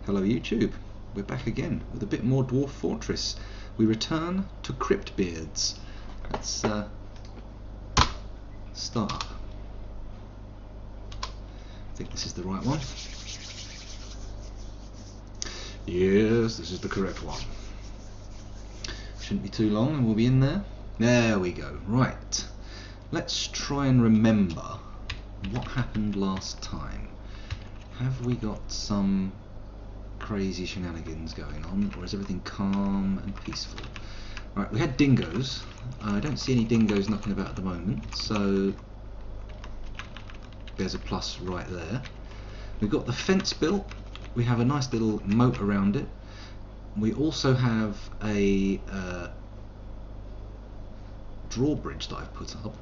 Hello YouTube, we're back again with a bit more Dwarf Fortress. We return to Cryptbeards. Let's start up. I think this is the right one. Yes, this is the correct one. Shouldn't be too long and we'll be in there. There we go. Right. Let's try and remember what happened last time. Have we got some crazy shenanigans going on, or is everything calm and peaceful? Right, we had dingoes. I don't see any dingoes knocking about at the moment, so there's a plus right there. We've got the fence built. We have a nice little moat around it. We also have a drawbridge that I've put up,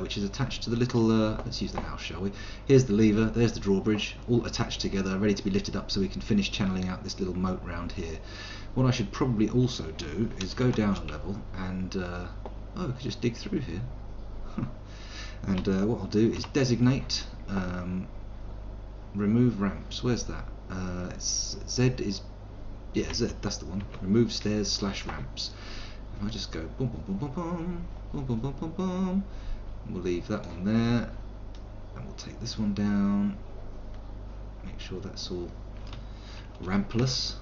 which is attached to the little, let's use the house, shall we? Here's the lever, there's the drawbridge, all attached together, ready to be lifted up so we can finish channeling out this little moat round here. What I should probably also do is go down a level and, oh, we could just dig through here. And what I'll do is designate, remove ramps. Where's that? Z is, yeah, Z, that's the one. Remove stairs / ramps. If I just go boom boom boom boom boom boom boom boom boom boom, we'll leave that one there, and we'll take this one down. Make sure that's all rampless.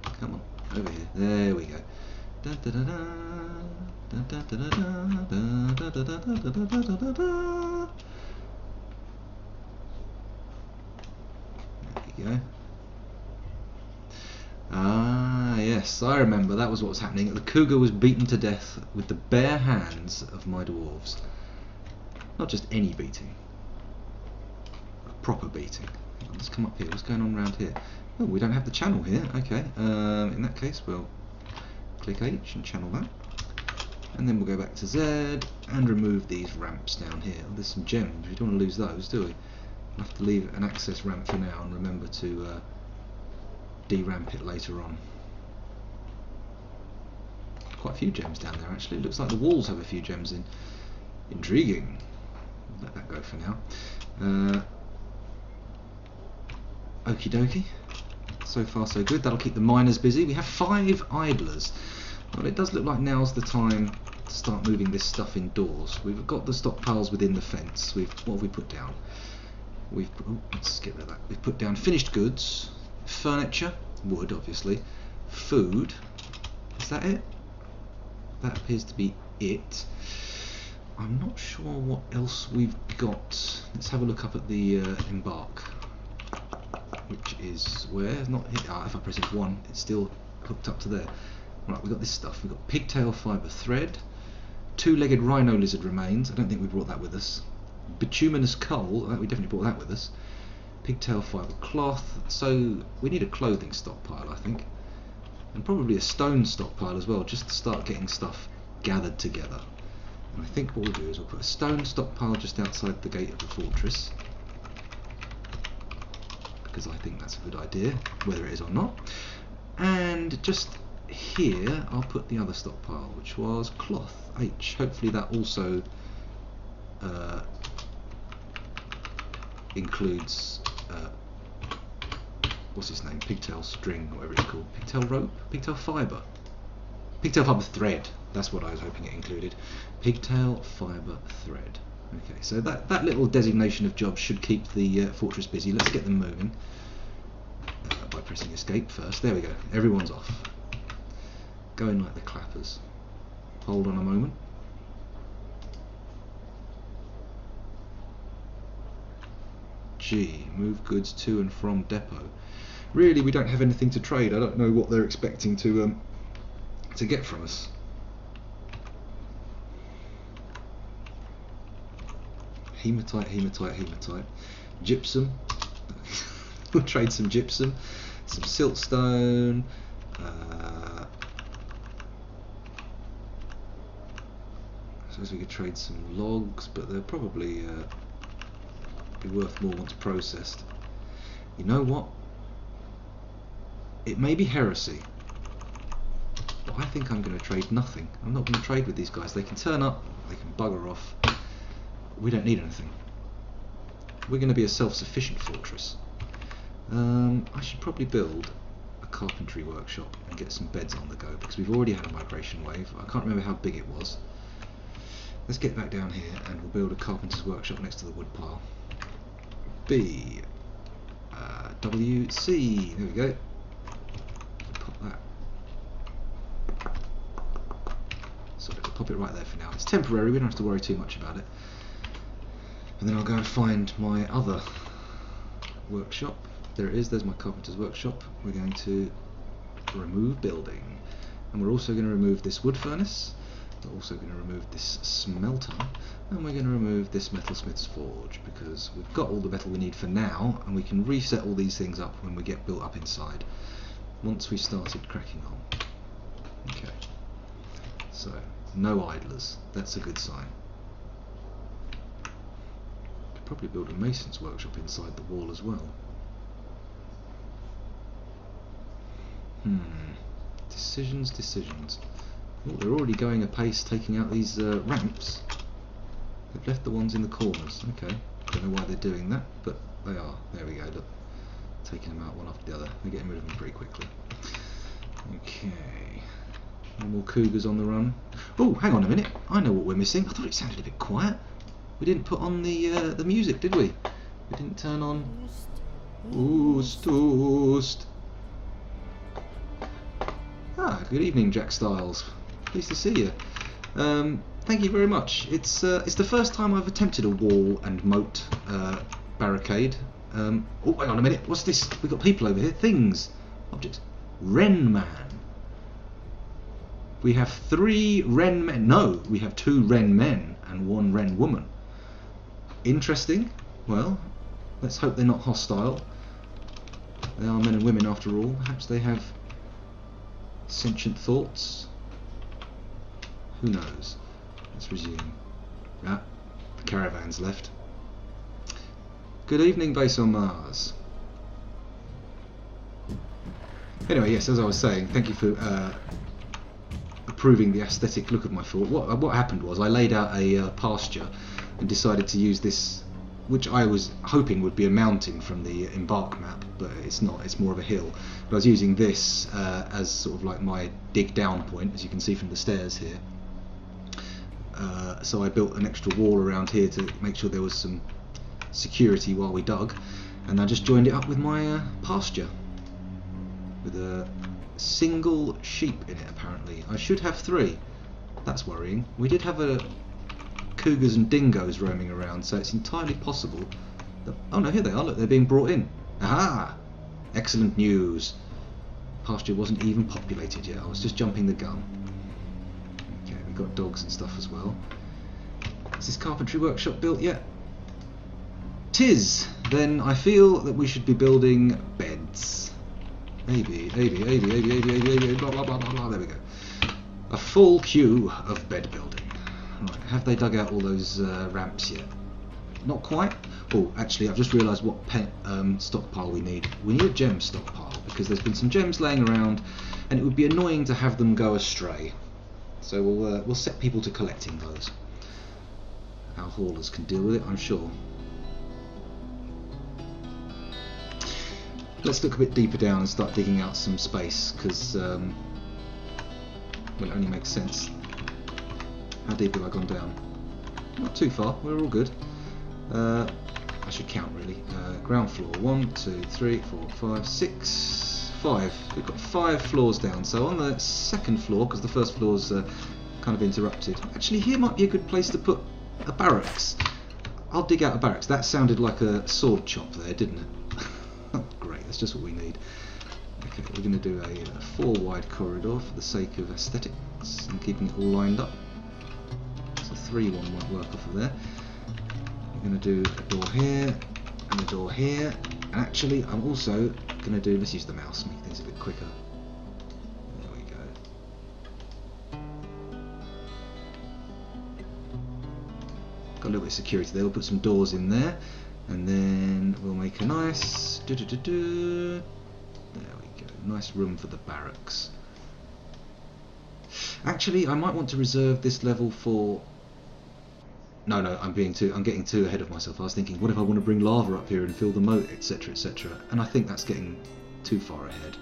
Come on, over here. There we go. Da, da, da, da. Da, da, da, da, da, da, da, da, da, da, da. There we go. Ah, yes, I remember. That was what was happening. The cougar was beaten to death with the bare hands of my dwarves. Not just any beating, a proper beating. Let's come up here. What's going on around here? Oh, we don't have the channel here. Okay, in that case we'll click H and channel that, and then we'll go back to Z and remove these ramps down here. Oh, there's some gems. We don't want to lose those, do we? We'll have to leave an access ramp for now and remember to de-ramp it later on. Quite a few gems down there actually. It looks like the walls have a few gems in. Intriguing. Let that go for now. Okie dokie. So far so good. That'll keep the miners busy. We have 5 idlers. Well, it does look like now's the time to start moving this stuff indoors. We've got the stockpiles within the fence. What have we put down? Let's get rid of that. We've put down finished goods, furniture, wood obviously, food. Is that it? That appears to be it. I'm not sure what else we've got. Let's have a look up at the embark, which is where? Not hit. Ah, if I press F1, it's still hooked up to there. Right, we've got this stuff. We've got pigtail fibre thread, 2-legged rhino lizard remains. I don't think we brought that with us. Bituminous coal. We definitely brought that with us. Pigtail fibre cloth. So we need a clothing stockpile, I think, and probably a stone stockpile as well, just to start getting stuff gathered together. And I think what we'll do is we'll put a stone stockpile just outside the gate of the fortress, because I think that's a good idea, whether it is or not. And just here I'll put the other stockpile, which was cloth, H. Hopefully that also includes what's his name, pigtail string, whatever it's called, pigtail rope, pigtail fibre thread. That's what I was hoping it included. Pigtail fibre thread. Okay, so that little designation of jobs should keep the fortress busy. Let's get them moving by pressing escape first. There we go. Everyone's off. Going like the clappers. Hold on a moment. G. Move goods to and from depot. Really, we don't have anything to trade. I don't know what they're expecting to get from us. Hematite, hematite, hematite. Gypsum. We'll trade some gypsum, some siltstone. I suppose we could trade some logs, but they'll probably be worth more once processed. You know what? It may be heresy, but I think I'm going to trade nothing. I'm not going to trade with these guys. They can turn up, they can bugger off. We don't need anything. We're going to be a self-sufficient fortress. I should probably build a carpentry workshop and get some beds on the go, because we've already had a migration wave. I can't remember how big it was. Let's get back down here and we'll build a carpenter's workshop next to the wood pile. B, W, C, there we go. Pop that. So we'll pop it right there for now. It's temporary, we don't have to worry too much about it. And then I'll go and find my other workshop. There it is, there's my carpenter's workshop. We're going to remove building. And we're also going to remove this wood furnace. We're also going to remove this smelter. And we're going to remove this metalsmith's forge, because we've got all the metal we need for now, and we can reset all these things up when we get built up inside, once we've started cracking on. Okay. So, no idlers. That's a good sign. Could probably build a mason's workshop inside the wall as well. Decisions. Oh, they're already going apace, taking out these ramps. They've left the ones in the corners. Okay, don't know why they're doing that, but they are. There we go, look. Taking them out one after the other. They're getting rid of them pretty quickly. Okay. No more cougars on the run. Oh, hang on a minute. I know what we're missing. I thought it sounded a bit quiet. We didn't put on the music, did we? We didn't turn on... Oost. Ah, good evening, Jack Styles. Pleased to see you. Thank you very much. It's the first time I've attempted a wall and moat barricade. Oh, hang on a minute. What's this? We've got people over here. Things. Objects. Wren man. We have 3 wren men. No, we have 2 wren men and 1 wren woman. Interesting. Well, let's hope they're not hostile. They are men and women after all. Perhaps they have sentient thoughts. Who knows? Let's resume. Ah, the caravan's left. Good evening, base on Mars. Anyway, yes, as I was saying, thank you for approving the aesthetic look of my fort. What happened was I laid out a pasture and decided to use this, which I was hoping would be a mountain from the embark map, but it's not, it's more of a hill. But I was using this as sort of like my dig down point, as you can see from the stairs here. So I built an extra wall around here to make sure there was some security while we dug, and I just joined it up with my pasture with a single sheep in it. Apparently I should have 3. That's worrying. We did have cougars and dingoes roaming around, so it's entirely possible that... oh no, here they are, look, they're being brought in. Aha! Excellent news. Pasture wasn't even populated yet, I was just jumping the gun. Okay, we've got dogs and stuff as well. Is this carpentry workshop built yet? 'Tis! Then I feel that we should be building beds. Maybe, blah blah blah blah blah, there we go. A full queue of bed building. Right, have they dug out all those ramps yet? Not quite. Oh, actually, I've just realised what stockpile we need. We need a gem stockpile, because there's been some gems laying around, and it would be annoying to have them go astray. So we'll set people to collecting those. Our haulers can deal with it, I'm sure. Let's look a bit deeper down and start digging out some space, because well, it only makes sense. How deep have I gone down? Not too far, we're all good. I should count really. Ground floor, 1, 2, 3, 4, 5, 6, 5. We've got 5 floors down, so on the second floor, because the first floor's kind of interrupted. Actually, here might be a good place to put a barracks. I'll dig out a barracks. That sounded like a sword chop there, didn't it? Oh, great, that's just what we need. Okay, we're going to do a 4 wide corridor for the sake of aesthetics and keeping it all lined up. So 3 one might work off of there. We're going to do a door here and a door here. And actually, I'm also going to do, let's use the mouse, make things a bit quicker. There we go. Got a little bit of security there. We'll put some doors in there, and then we'll make a nice there we go, nice room for the barracks. Actually, I might want to reserve this level for No, I'm getting too ahead of myself. I was thinking, what if I want to bring lava up here and fill the moat, etc., etc. And I think that's getting too far ahead.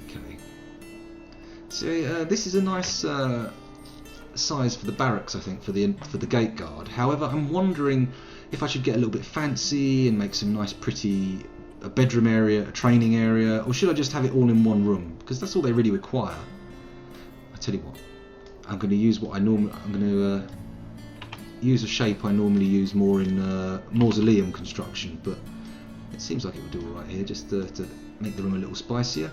Okay. So this is a nice size for the barracks, I think, for the gate guard. However, I'm wondering if I should get a little bit fancy and make some nice, pretty a bedroom area, a training area, or should I just have it all in one room? Because that's all they really require. I tell you what. I'm going to use what I normally. I'm going to use a shape I normally use more in mausoleum construction, but it seems like it would do all right here, just to make the room a little spicier.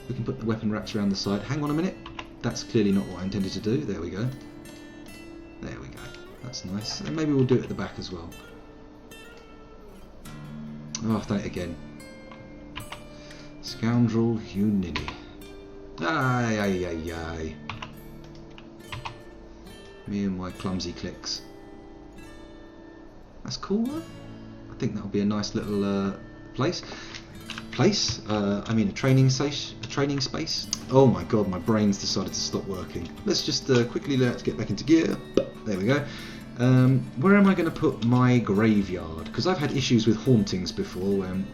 We can put the weapon racks around the side. Hang on a minute. That's clearly not what I intended to do. There we go. There we go. That's nice. And maybe we'll do it at the back as well. Oh, I've done it again. Scoundrel, you ninny. Aye, aye, aye, aye. Me and my clumsy clicks. That's cool though. I think that'll be a nice little place. I mean a training space. Oh my god, my brain's decided to stop working. Let's just quickly let's get back into gear. There we go. Where am I going to put my graveyard? Because I've had issues with hauntings before when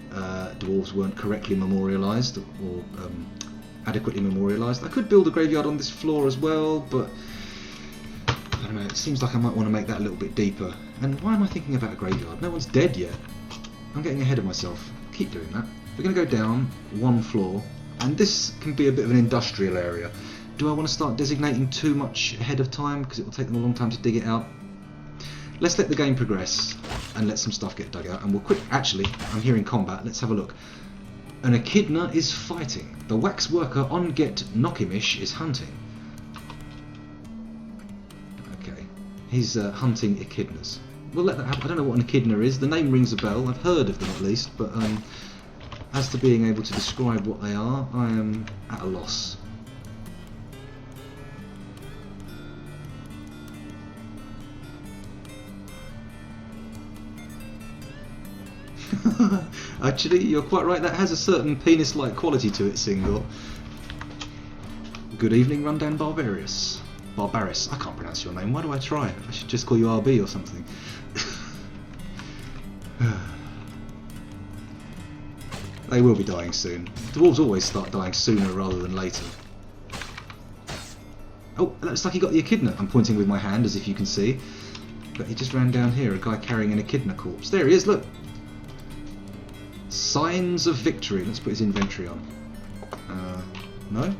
dwarves weren't correctly memorialised or adequately memorialised. I could build a graveyard on this floor as well, but I don't know, it seems like I might want to make that a little bit deeper. And why am I thinking about a graveyard? No one's dead yet. I'm getting ahead of myself. Keep doing that. We're going to go down one floor, and this can be a bit of an industrial area. Do I want to start designating too much ahead of time because it will take them a long time to dig it out? Let's let the game progress and let some stuff get dug out, and we'll quick. Actually, I'm hearing combat. Let's have a look. An echidna is fighting. The wax worker on Get Knockimish is hunting. Okay, he's hunting echidnas. We'll let that happen. I don't know what an echidna is. The name rings a bell. I've heard of them at least, but as to being able to describe what they are, I am at a loss. Actually, you're quite right, that has a certain penis-like quality to it, Single. Good evening, Rundown Barbaris. I can't pronounce your name, why do I try? I should just call you RB or something. They will be dying soon. Dwarves always start dying sooner rather than later. Oh, it looks like he got the echidna. I'm pointing with my hand, as if you can see. But he just ran down here, a guy carrying an echidna corpse. There he is, look! Signs of victory. Let's put his inventory on. No?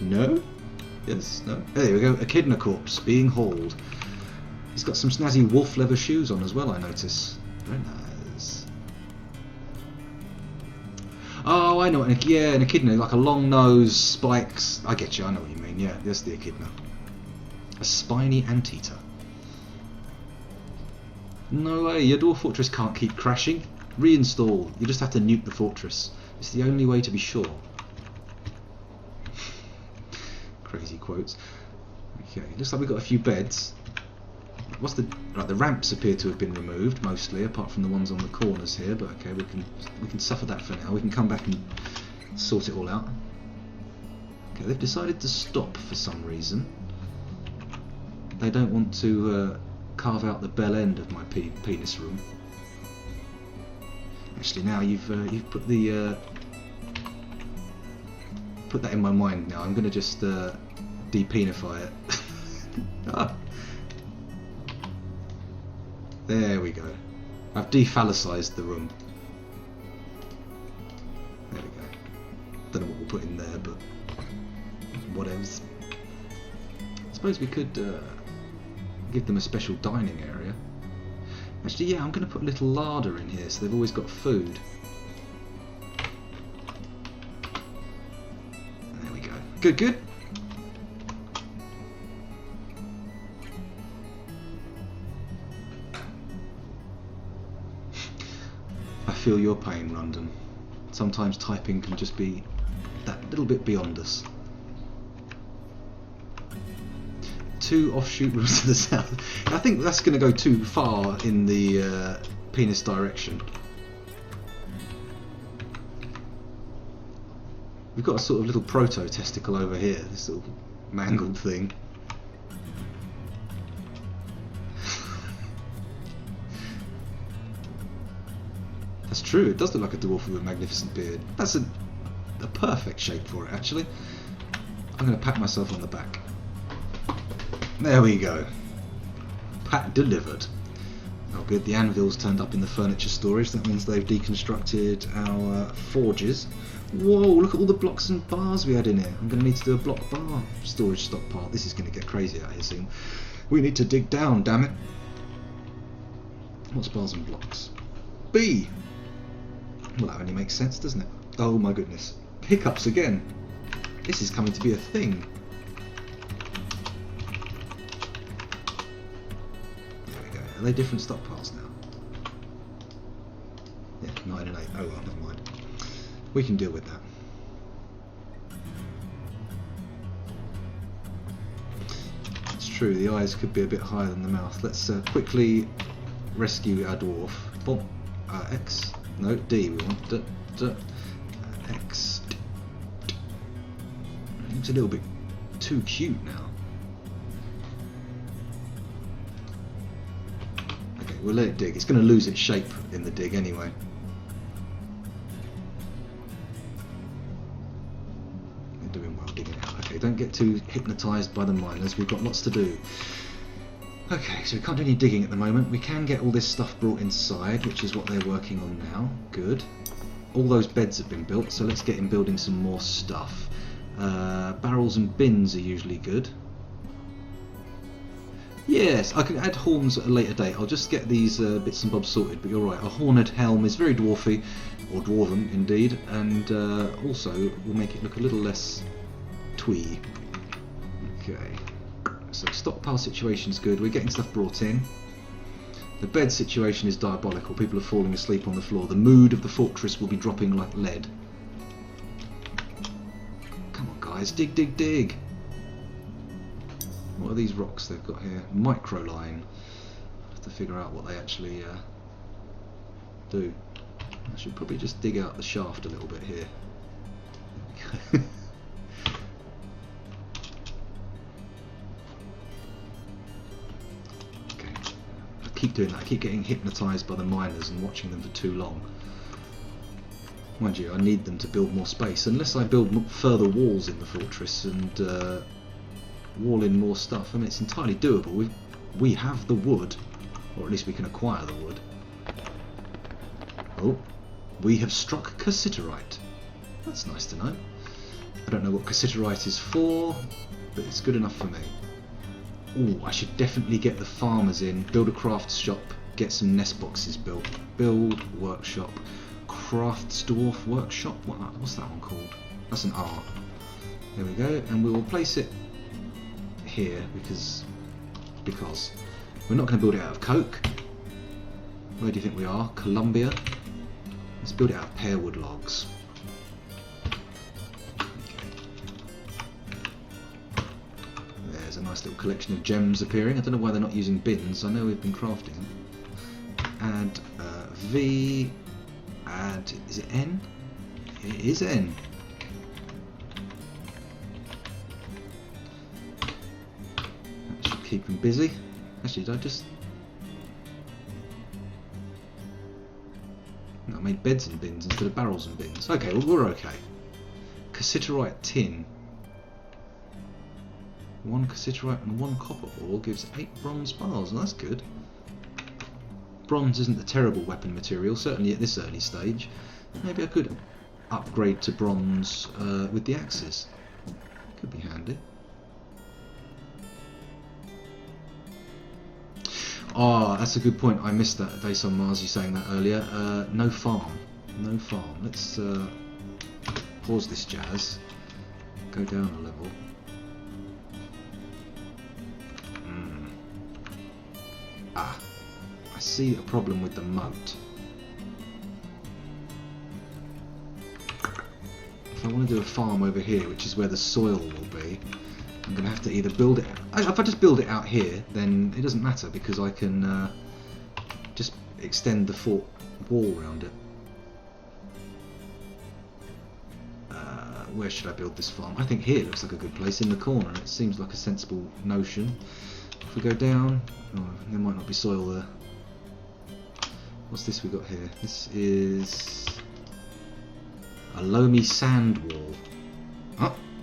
No? Yes, no. There we go. Echidna corpse being hauled. He's got some snazzy wolf leather shoes on as well, I notice. Very nice. Oh, I know. Yeah, an echidna, like a long nose, spikes. I get you. I know what you mean. Yeah, that's the echidna. A spiny anteater. No way. Your dwarf fortress can't keep crashing. Reinstall. You just have to nuke the fortress. It's the only way to be sure. Crazy quotes. Okay, looks like we've got a few beds. What's the right? The ramps appear to have been removed mostly, apart from the ones on the corners here. But okay, we can suffer that for now. We can come back and sort it all out. Okay, they've decided to stop for some reason. They don't want to carve out the bell end of my penis room. Actually, now you've put the put that in my mind. Now I'm going to just depenify it. Ah. There we go. I've defallicized the room. There we go. Don't know what we'll put in there, but whatevs. I suppose we could give them a special dining area. Actually, yeah, I'm going to put a little larder in here so they've always got food. There we go. Good, good. I feel your pain, London. Sometimes typing can just be that little bit beyond us. 2 offshoot rooms to the south. I think that's going to go too far in the penis direction. We've got a sort of little proto-testicle over here, this little mangled thing. That's true, it does look like a dwarf with a magnificent beard. That's a perfect shape for it, actually. I'm going to pat myself on the back. There we go. Pat delivered. Oh good, the anvil's turned up in the furniture storage. That means they've deconstructed our forges. Whoa, look at all the blocks and bars we had in here. I'm going to need to do a block bar storage stockpile. This is going to get crazy out here soon. We need to dig down, damn it. What's bars and blocks? B! Well, that only makes sense, doesn't it? Oh my goodness. Hiccups again. This is coming to be a thing. There we go. Are they different stockpiles now? Yeah, 9 and 8. Oh well, never mind. We can deal with that. It's true, the eyes could be a bit higher than the mouth. Let's quickly rescue our dwarf. Boom. X. No, D we want. X. It's a little bit too cute now. Okay, we'll let it dig. It's going to lose its shape in the dig anyway. We're doing well digging it out. Okay, don't get too hypnotised by the miners. We've got lots to do. Okay, so we can't do any digging at the moment. We can get all this stuff brought inside, which is what they're working on now. Good. All those beds have been built, so let's get in building some more stuff. Barrels and bins are usually good. Yes, I can add horns at a later date. I'll just get these bits and bobs sorted, but you're right. A horned helm is very dwarfy, or dwarven indeed, and also will make it look a little less twee. Okay. So stockpile situation's good, we're getting stuff brought in. The bed situation is diabolical, people are falling asleep on the floor. The mood of the fortress will be dropping like lead. Come on guys, dig, dig, dig! What are these rocks they've got here? Microline. I have to figure out what they actually do. I should probably just dig out the shaft a little bit here. Keep doing that. I keep getting hypnotised by the miners and watching them for too long. Mind you, I need them to build more space. Unless I build further walls in the fortress and wall in more stuff, I mean, it's entirely doable. We have the wood, or at least we can acquire the wood. Oh, we have struck cassiterite. That's nice to know. I don't know what cassiterite is for, but it's good enough for me. Ooh, I should definitely get the farmers in, build a crafts shop, get some nest boxes built. Build workshop, crafts dwarf workshop. What's that one called? That's an R. There we go, and we will place it here because we're not going to build it out of coke. Where do you think we are? Columbia. Let's build it out of pearwood logs. A nice little collection of gems appearing. I don't know why they're not using bins. I know we've been crafting them. Add V. Add. Is it N? It is N. That should keep them busy. Actually, did I just? No, I made beds and bins instead of barrels and bins. Okay, well we're okay. Cassiterite tin. 1 cassiterite and 1 copper ore gives 8 bronze bars, and that's good. Bronze isn't a terrible weapon material, certainly at this early stage. Maybe I could upgrade to bronze with the axes. Could be handy. Ah, that's a good point. I missed that. Days on Mars, you saying that earlier. No farm. No farm. Let's pause this jazz. Go down a level. I see a problem with the moat. If I want to do a farm over here, which is where the soil will be, I'm going to have to either build it... If I just build it out here, then it doesn't matter because I can just extend the fort wall around it. Where should I build this farm? I think here looks like a good place, in the corner. It seems like a sensible notion. If we go down, oh, there might not be soil there. What's this we got here? This is a loamy sand wall.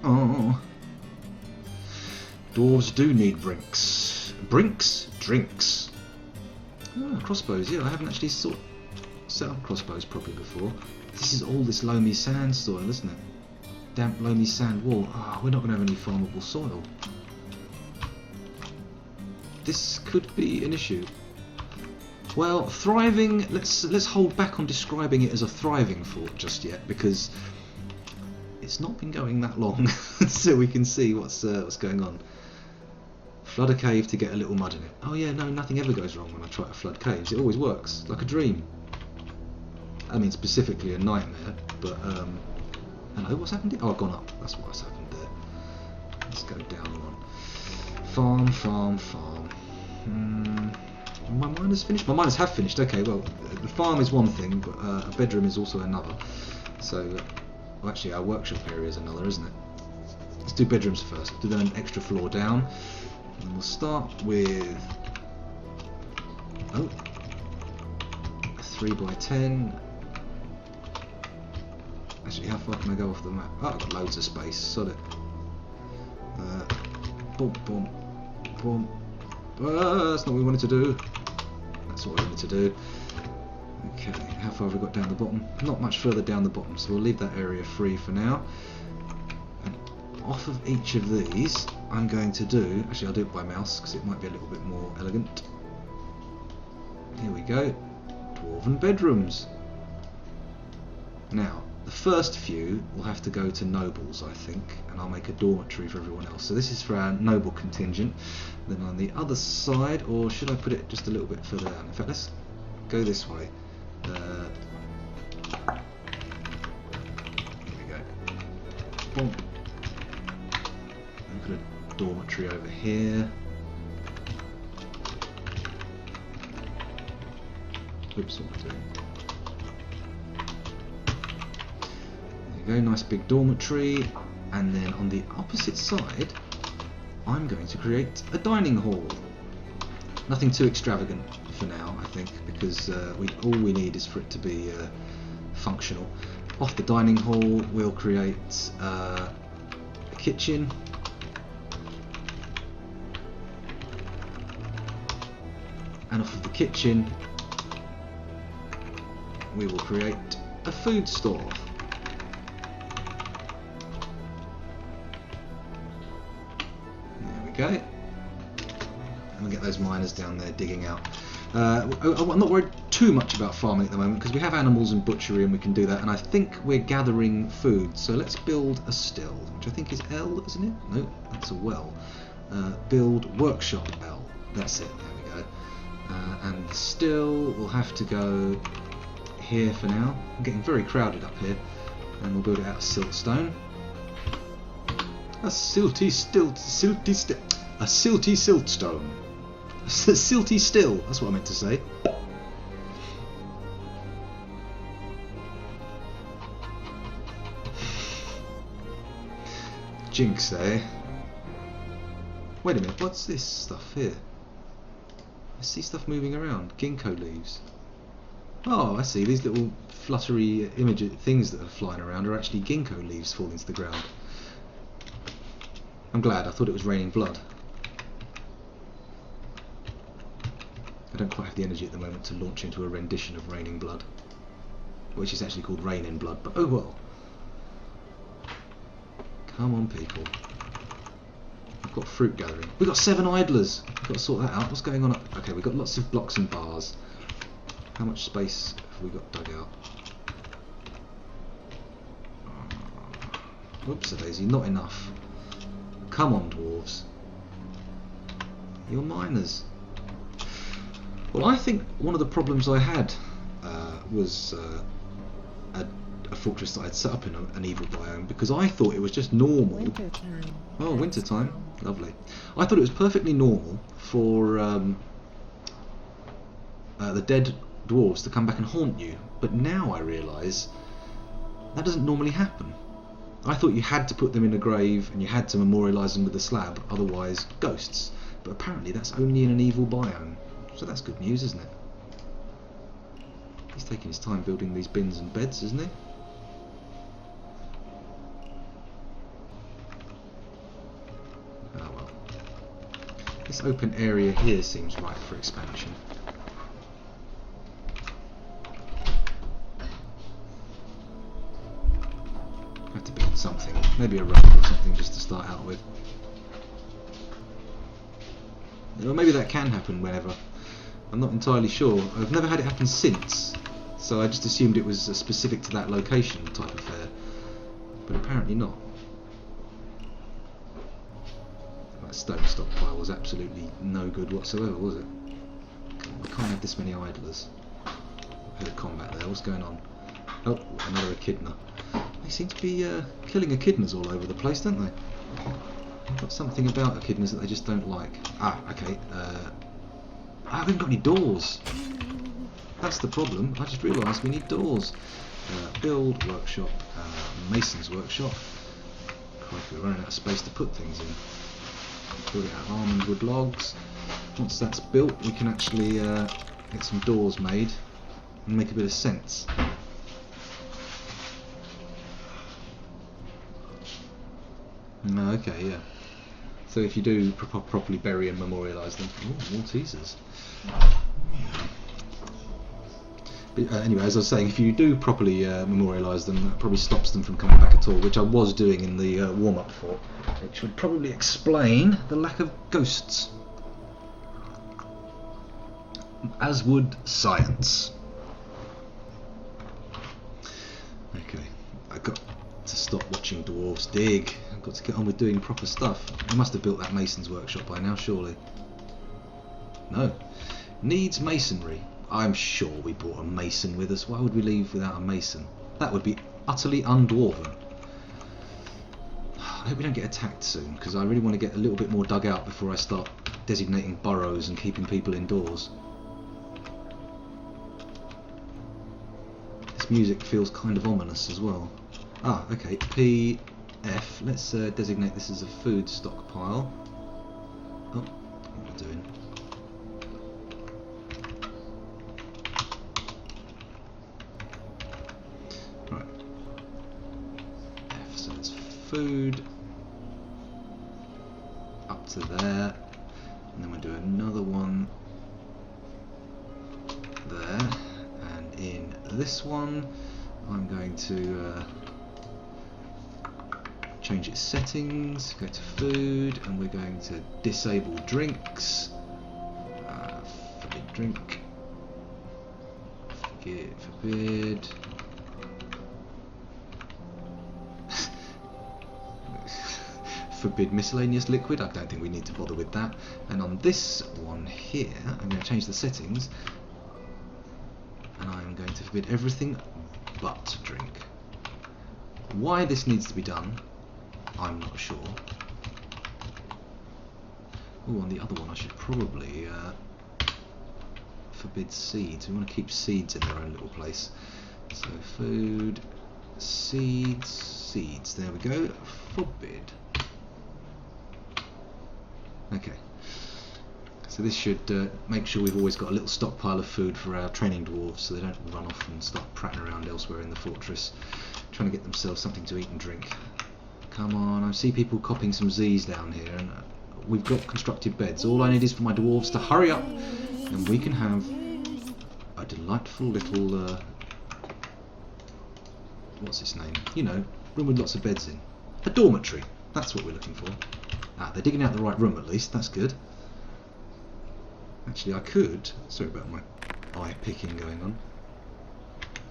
Oh. Dwarves do need brinks. Brinks? Drinks. Oh, crossbows. Yeah, I haven't actually set up crossbows properly before. This is all this loamy sand soil, isn't it? Damp loamy sand wall. Ah, we're not going to have any farmable soil. This could be an issue. Well, thriving. Let's hold back on describing it as a thriving fort just yet, because it's not been going that long, so we can see what's going on. Flood a cave to get a little mud in it. Oh yeah, no, nothing ever goes wrong when I try to flood caves. It always works, like a dream. I mean, specifically a nightmare, but hello, what's happened here? Oh, I've gone up. That's what's happened there. Let's go down one. Farm. My miners finished? My miners have finished. Okay, well, the farm is one thing, but a bedroom is also another. So, well, actually, our workshop area is another, isn't it? Let's do bedrooms first. Do then an extra floor down. And we'll start with a 3x10. Actually, how far can I go off the map? Oh, I've got loads of space. Solid. Boom. That's not what we wanted to do. That's what we wanted to do. Okay, how far have we got down the bottom? Not much further down the bottom, so we'll leave that area free for now. And off of each of these, I'm going to do... Actually, I'll do it by mouse, because it might be a little bit more elegant. Here we go. Dwarven bedrooms. Now, the first few will have to go to nobles, I think, and I'll make a dormitory for everyone else. So this is for our noble contingent. Then on the other side, or should I put it just a little bit further down? In fact, let's go this way. Here we go. Boom. And put a dormitory over here. Oops, what am I doing? There you go, nice big dormitory. And then on the opposite side, I'm going to create a dining hall. Nothing too extravagant for now, I think, because all we need is for it to be functional. Off the dining hall, we'll create a kitchen. And off of the kitchen, we will create a food store. Okay, and we'll get those miners down there digging out. I'm not worried too much about farming at the moment because we have animals and butchery and we can do that, and I think we're gathering food, so let's build a still, which I think is L, isn't it? No, that's a well. Build workshop L, that's it, there we go. And the still will have to go here for now. I'm getting very crowded up here, and we'll build it out of siltstone. A silty siltstone. A silty still, that's what I meant to say. Jinx, eh? Wait a minute, what's this stuff here? I see stuff moving around. Ginkgo leaves. Oh, I see. These little fluttery things that are flying around are actually ginkgo leaves falling to the ground. I'm glad, I thought it was raining blood. I don't quite have the energy at the moment to launch into a rendition of Raining Blood, which is actually called Rain in Blood, but oh well. Come on, people. I've got fruit gathering. We've got 7 idlers. I've got to sort that out. What's going on up? Okay, we've got lots of blocks and bars. How much space have we got dug out? Oops, a daisy, not enough. Come on, dwarves. You're miners. Well, I think one of the problems I had was a fortress that I'd set up in an evil biome, because I thought it was just normal. Wintertime. Oh, wintertime. Lovely. I thought it was perfectly normal for the dead dwarves to come back and haunt you, but now I realise that doesn't normally happen. I thought you had to put them in a grave and you had to memorialise them with a slab, otherwise ghosts. But apparently that's only in an evil biome. So that's good news, isn't it? He's taking his time building these bins and beds, isn't he? Oh well. This open area here seems right for expansion. Have to build something, maybe a road or something just to start out with. Or maybe that can happen whenever. I'm not entirely sure. I've never had it happen since, so I just assumed it was specific to that location type affair. But apparently not. That stone stockpile was absolutely no good whatsoever, was it? Come on, we can't have this many idlers. Heard of combat there, what's going on? Oh, another echidna. They seem to be killing echidnas all over the place, don't they? They've got something about echidnas that they just don't like. Ah, okay. I haven't got any doors. That's the problem. I just realised we need doors. Build, workshop, mason's workshop. Crikey, we're running out of space to put things in. Build it out of almond wood logs. Once that's built, we can actually get some doors made and make a bit of sense. Okay, yeah. So if you do properly bury and memorialise them, ooh, more teasers. But, anyway, as I was saying, if you do properly memorialise them, that probably stops them from coming back at all, which I was doing in the warm-up for, which would probably explain the lack of ghosts. As would science. Okay, I got to stop watching dwarves dig. I've got to get on with doing proper stuff. I must have built that mason's workshop by now, surely. No. Needs masonry. I'm sure we brought a mason with us. Why would we leave without a mason? That would be utterly undwarven. I hope we don't get attacked soon, because I really want to get a little bit more dug out before I start designating burrows and keeping people indoors. This music feels kind of ominous as well. Ah, okay, PF. Let's designate this as a food stockpile. Oh, what am I doing? Right. F, so it's food. Up to there. And then we'll do another one there. And in this one, I'm going to change its settings, go to food, and we're going to disable drinks. Forbid drink. Forbid. Forbid miscellaneous liquid. I don't think we need to bother with that. And on this one here, I'm going to change the settings, and I'm going to forbid everything but drink. Why this needs to be done, I'm not sure. Oh, on the other one I should probably forbid seeds. We want to keep seeds in their own little place. So food, seeds, seeds. There we go. Forbid. Okay. So this should make sure we've always got a little stockpile of food for our training dwarves, so they don't run off and start prattling around elsewhere in the fortress, trying to get themselves something to eat and drink. Come on, I see people copying some Z's down here, and we've got constructed beds. All I need is for my dwarves to hurry up, and we can have a delightful little, what's its name? You know, room with lots of beds in. A dormitory, that's what we're looking for. Ah, they're digging out the right room at least, that's good. Actually, I could, sorry about my eye picking going on.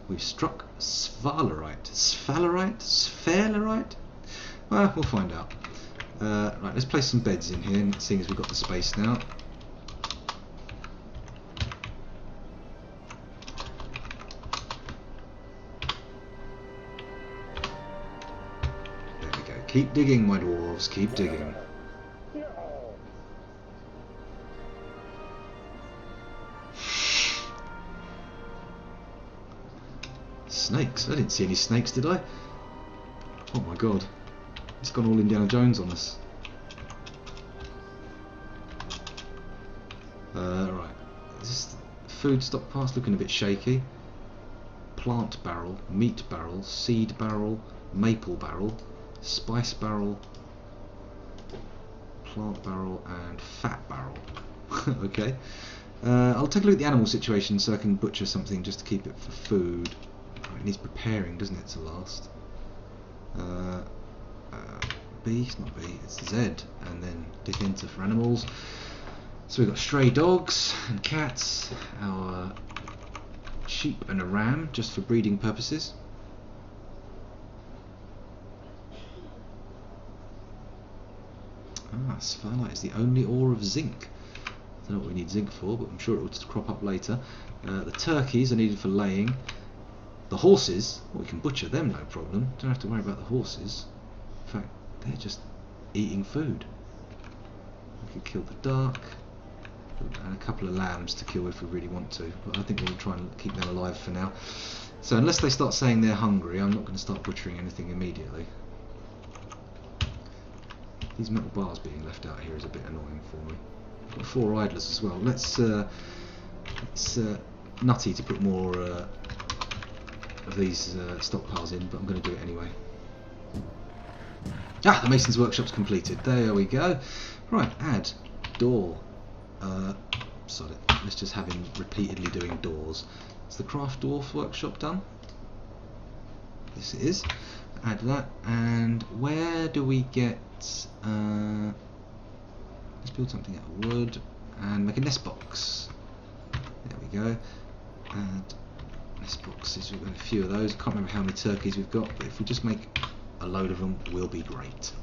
We've struck sphalerite. Sphalerite? Sphalerite? Well, we'll find out. Right, let's place some beds in here, seeing as we've got the space now. There we go. Keep digging, my dwarves, keep digging. Snakes? I didn't see any snakes, did I? Oh my god. It's gone all Indiana Jones on us. Right. Is this food stockpile's looking a bit shaky. plant barrel, meat barrel, seed barrel, maple barrel, spice barrel, plant barrel, and fat barrel. Okay. I'll take a look at the animal situation so I can butcher something just to keep it for food. Oh, it needs preparing, doesn't it, to last? B, it's not B, it's Z, and then dip into for animals. So we've got stray dogs and cats, our sheep and a ram, just for breeding purposes. Sphalerite is the only ore of zinc. I don't know what we need zinc for, but I'm sure it will just crop up later. The turkeys are needed for laying. The horses, well, we can butcher them, no problem. Don't have to worry about the horses. In fact, they're just eating food. We could kill the duck, and a couple of lambs to kill if we really want to, but I think we'll try and keep them alive for now. So unless they start saying they're hungry, I'm not going to start butchering anything immediately. These metal bars being left out here is a bit annoying for me. I've got 4 idlers as well. It's nutty to put more of these stockpiles in, but I'm going to do it anyway. The mason's workshop's completed. There we go. Right, add door. Sod it. Let's just have him repeatedly doing doors. Is the craft dwarf workshop done? Yes, it is. Add that. And where do we get? Let's build something out of wood and make a nest box. There we go. Add nest boxes. We've got a few of those. I can't remember how many turkeys we've got, but if we just make a load of them, we'll be great.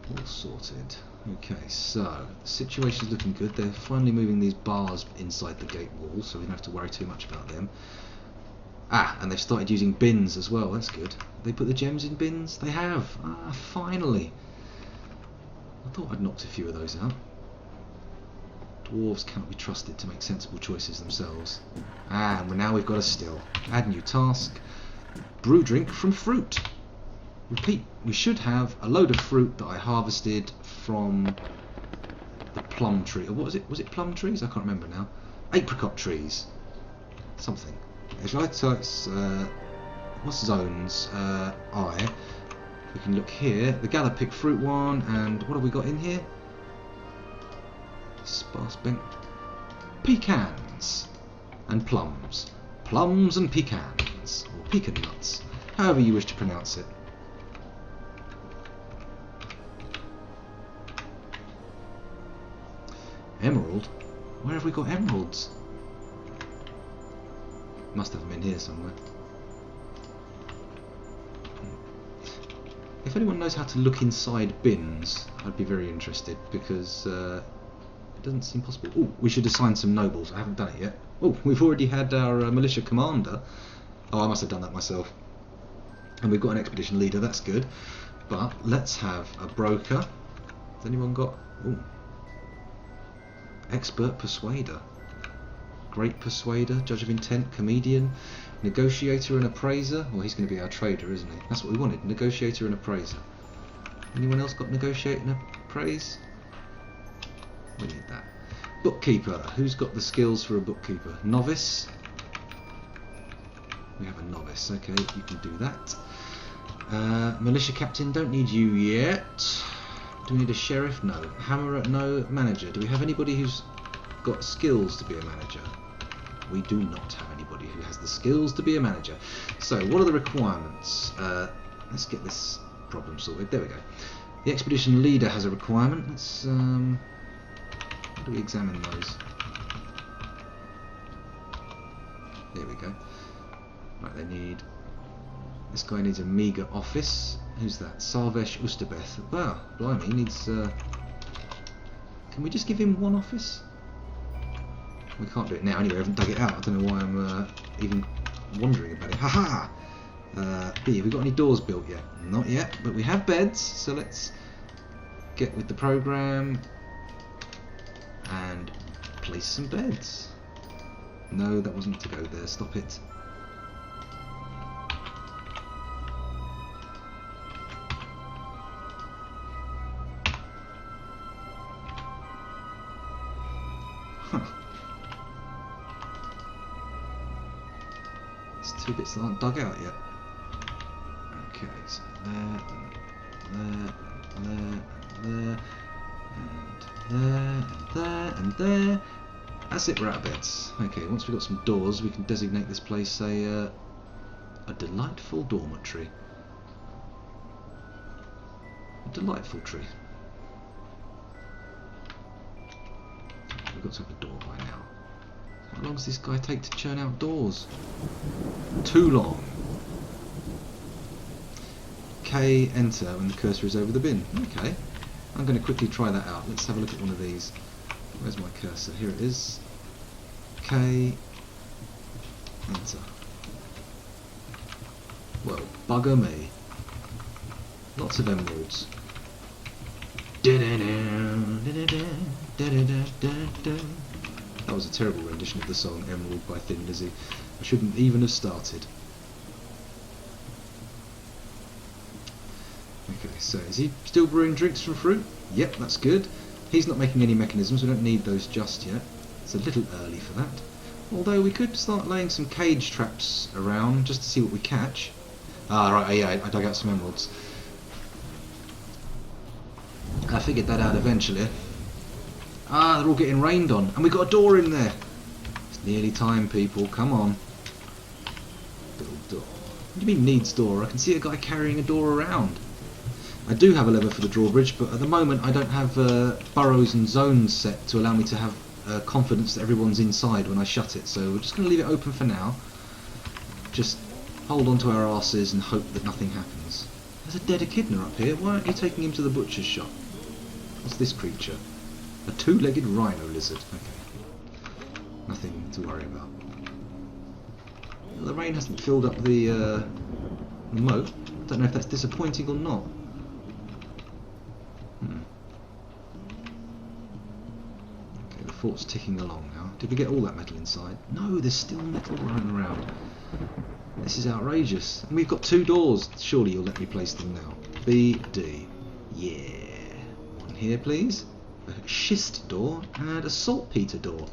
All sorted. Okay, so the situation's looking good. They're finally moving these bars inside the gate wall, so we don't have to worry too much about them. And they've started using bins as well. That's good. They put the gems in bins? They have. Finally. I thought I'd knocked a few of those out. Dwarves cannot be trusted to make sensible choices themselves. And now we've got a still. Add new task. Brew drink from fruit. Repeat. We should have a load of fruit that I harvested from the plum tree. Or what was it? Was it plum trees? I can't remember now. Apricot trees. Something. That's right. So it's what's zones? I. We can look here. The gather pick fruit one, and what have we got in here? Sparse bank. Pecans and plums. Plums and pecans, or pecan nuts, however you wish to pronounce it. Emerald? Where have we got emeralds? Must have them in here somewhere. If anyone knows how to look inside bins, I'd be very interested, because it doesn't seem possible. Oh, we should assign some nobles. I haven't done it yet. Oh, we've already had our militia commander. Oh, I must have done that myself. And we've got an expedition leader, that's good. But let's have a broker. Has anyone got... Ooh. Expert persuader. Great persuader, judge of intent, comedian, negotiator and appraiser. Well, he's going to be our trader, isn't he? That's what we wanted, negotiator and appraiser. Anyone else got negotiate and appraise? We need that. Bookkeeper. Who's got the skills for a bookkeeper? Novice. We have a novice. Okay, you can do that. Militia captain. Don't need you yet. Do we need a sheriff? No. Hammerer? No. Manager. Do we have anybody who's got skills to be a manager? We do not have anybody who has the skills to be a manager. So, what are the requirements? Let's get this problem sorted. There we go. The expedition leader has a requirement. Let's how do we examine those? There we go. Right, they need... This guy needs a meagre office. Who's that? Sarvesh Ustabeth. Wow, blimey, he needs... Can we just give him one office? We can't do it now anyway, I haven't dug it out. I don't know why I'm even wondering about it. Haha! B, have we got any doors built yet? Not yet, but we have beds, so let's get with the program and place some beds. No, that wasn't to go there, stop it. There's 2 bits that aren't dug out yet. Okay, so there, and there. That's it, we're out of beds. Okay, once we've got some doors, we can designate this place a delightful dormitory. A delightful tree. We've got to have a door by now. How long does this guy take to churn out doors? Too long. K, enter when the cursor is over the bin. Okay, I'm going to quickly try that out. Let's have a look at one of these. Where's my cursor? Here it is. K, enter. Well, bugger me. Lots of emeralds. That was a terrible rendition of the song Emerald by Thin Lizzy. I shouldn't even have started. Okay, so is he still brewing drinks from fruit? Yep, that's good. He's not making any mechanisms, we don't need those just yet. It's a little early for that. Although we could start laying some cage traps around just to see what we catch. Ah, right, yeah, I dug out some emeralds. I figured that out eventually. Ah, they're all getting rained on, and we've got a door in there. It's nearly time, people, come on. Build door. What do you mean needs door? I can see a guy carrying a door around. I do have a lever for the drawbridge, but at the moment I don't have burrows and zones set to allow me to have confidence that everyone's inside when I shut it, so we're just going to leave it open for now. Just hold on to our arses and hope that nothing happens. There's a dead echidna up here. Why aren't you taking him to the butcher's shop? What's this creature? A 2-legged rhino lizard. Okay. Nothing to worry about. The rain hasn't filled up the moat. I don't know if that's disappointing or not. Okay, the fort's ticking along now. Did we get all that metal inside? No, there's still metal running around. This is outrageous. And we've got 2 doors. Surely you'll let me place them now. B, D. Yeah. One here, please. A schist door and a saltpeter door.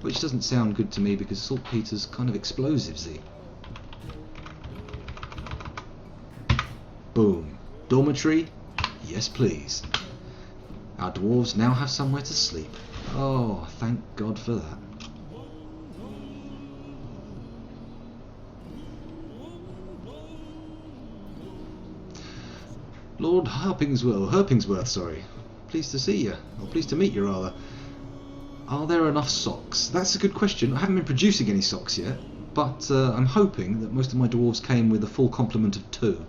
Which doesn't sound good to me because saltpeter's kind of explosivesy. Boom. Dormitory? Yes, please. Our dwarves now have somewhere to sleep. Oh, thank God for that. Lord Herpingsworth, sorry. Pleased to see you. Or pleased to meet you, rather. Are there enough socks? That's a good question. I haven't been producing any socks yet, but I'm hoping that most of my dwarves came with a full complement of 2.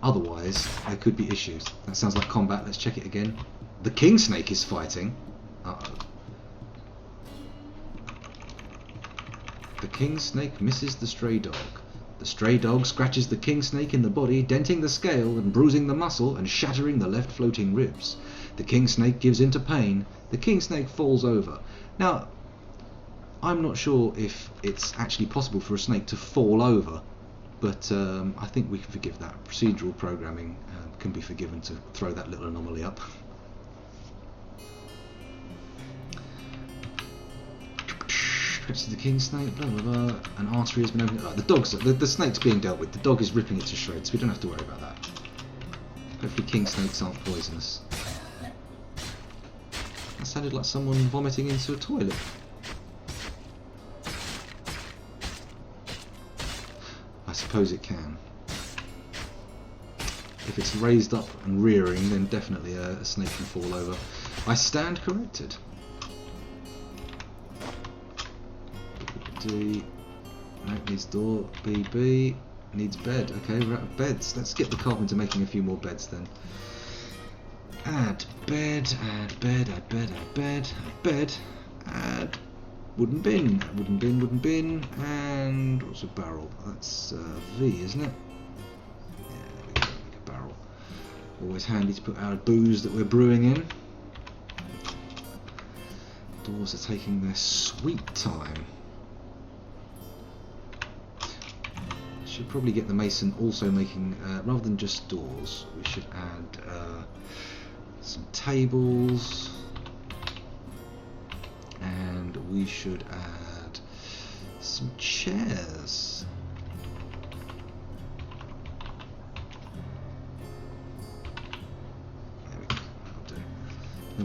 Otherwise, there could be issues. That sounds like combat. Let's check it again. The king snake is fighting. Uh-oh. The king snake misses the stray dog. The stray dog scratches the king snake in the body, denting the scale and bruising the muscle and shattering the left floating ribs. The king snake gives in to pain. The king snake falls over. Now, I'm not sure if it's actually possible for a snake to fall over, but I think we can forgive that. Procedural programming can be forgiven to throw that little anomaly up. Scratches the king snake, blah blah blah. An artery has been opened. The snake's being dealt with. The dog is ripping it to shreds. We don't have to worry about that. Hopefully king snakes aren't poisonous. That sounded like someone vomiting into a toilet. I suppose it can. If it's raised up and rearing, then definitely a snake can fall over. I stand corrected. D. No, needs door. B. Needs bed. Okay, we're out of beds. Let's get the carpenter making a few more beds then. Add bed, add bed, add bed, add bed, add bed, add wooden bin, wooden bin, wooden bin, and what's a barrel? That's V, isn't it? Yeah, there we go, make a barrel. Always handy to put our booze that we're brewing in. Doors are taking their sweet time. Should probably get the mason also making, rather than just doors, we should add some tables, and we should add some chairs.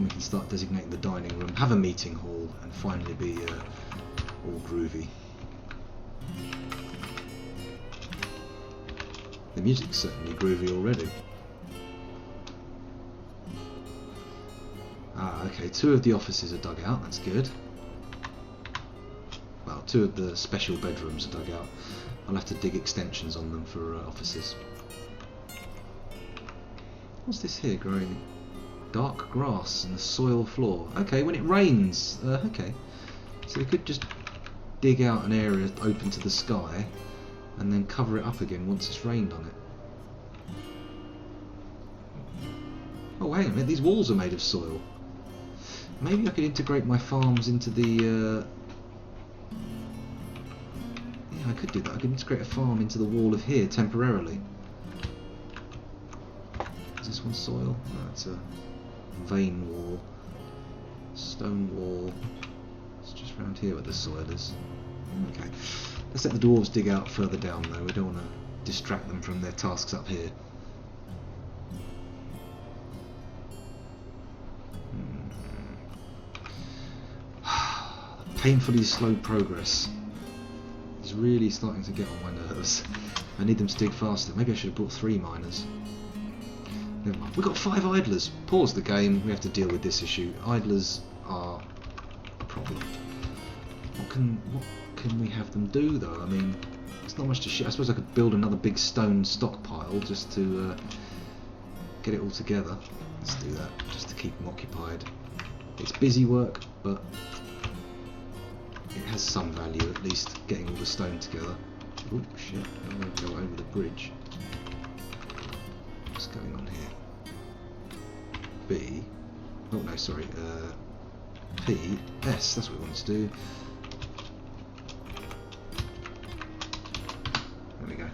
we can start designating the dining room, have a meeting hall, and finally be all groovy. The music's certainly groovy already. Ah, okay, 2 of the offices are dug out, that's good. Well, 2 of the special bedrooms are dug out. I'll have to dig extensions on them for offices. What's this here growing? Dark grass and the soil floor. Okay, when it rains. Okay, so we could just dig out an area open to the sky and then cover it up again once it's rained on it. Oh, hang on a minute, these walls are made of soil. Maybe I could integrate my farms into the... Yeah, I could do that. I could integrate a farm into the wall of here temporarily. Is this one soil? No, it's a vein wall. Stone wall. It's just around here where the soil is. Okay. Let's let the dwarves dig out further down though. We don't want to distract them from their tasks up here. Painfully slow progress is really starting to get on my nerves. I need them to dig faster. Maybe I should have brought 3 miners. Never mind. We've got 5 idlers. Pause the game. We have to deal with this issue. Idlers are a problem. What can we have them do though? I mean, it's not much to shit. I suppose I could build another big stone stockpile just to get it all together. Let's do that, just to keep them occupied. It's busy work, but it has some value, at least getting all the stone together. Oh shit, I'm going to go over the bridge. What's going on here? B. Oh no, sorry. P. S, that's what we want to do. There we go.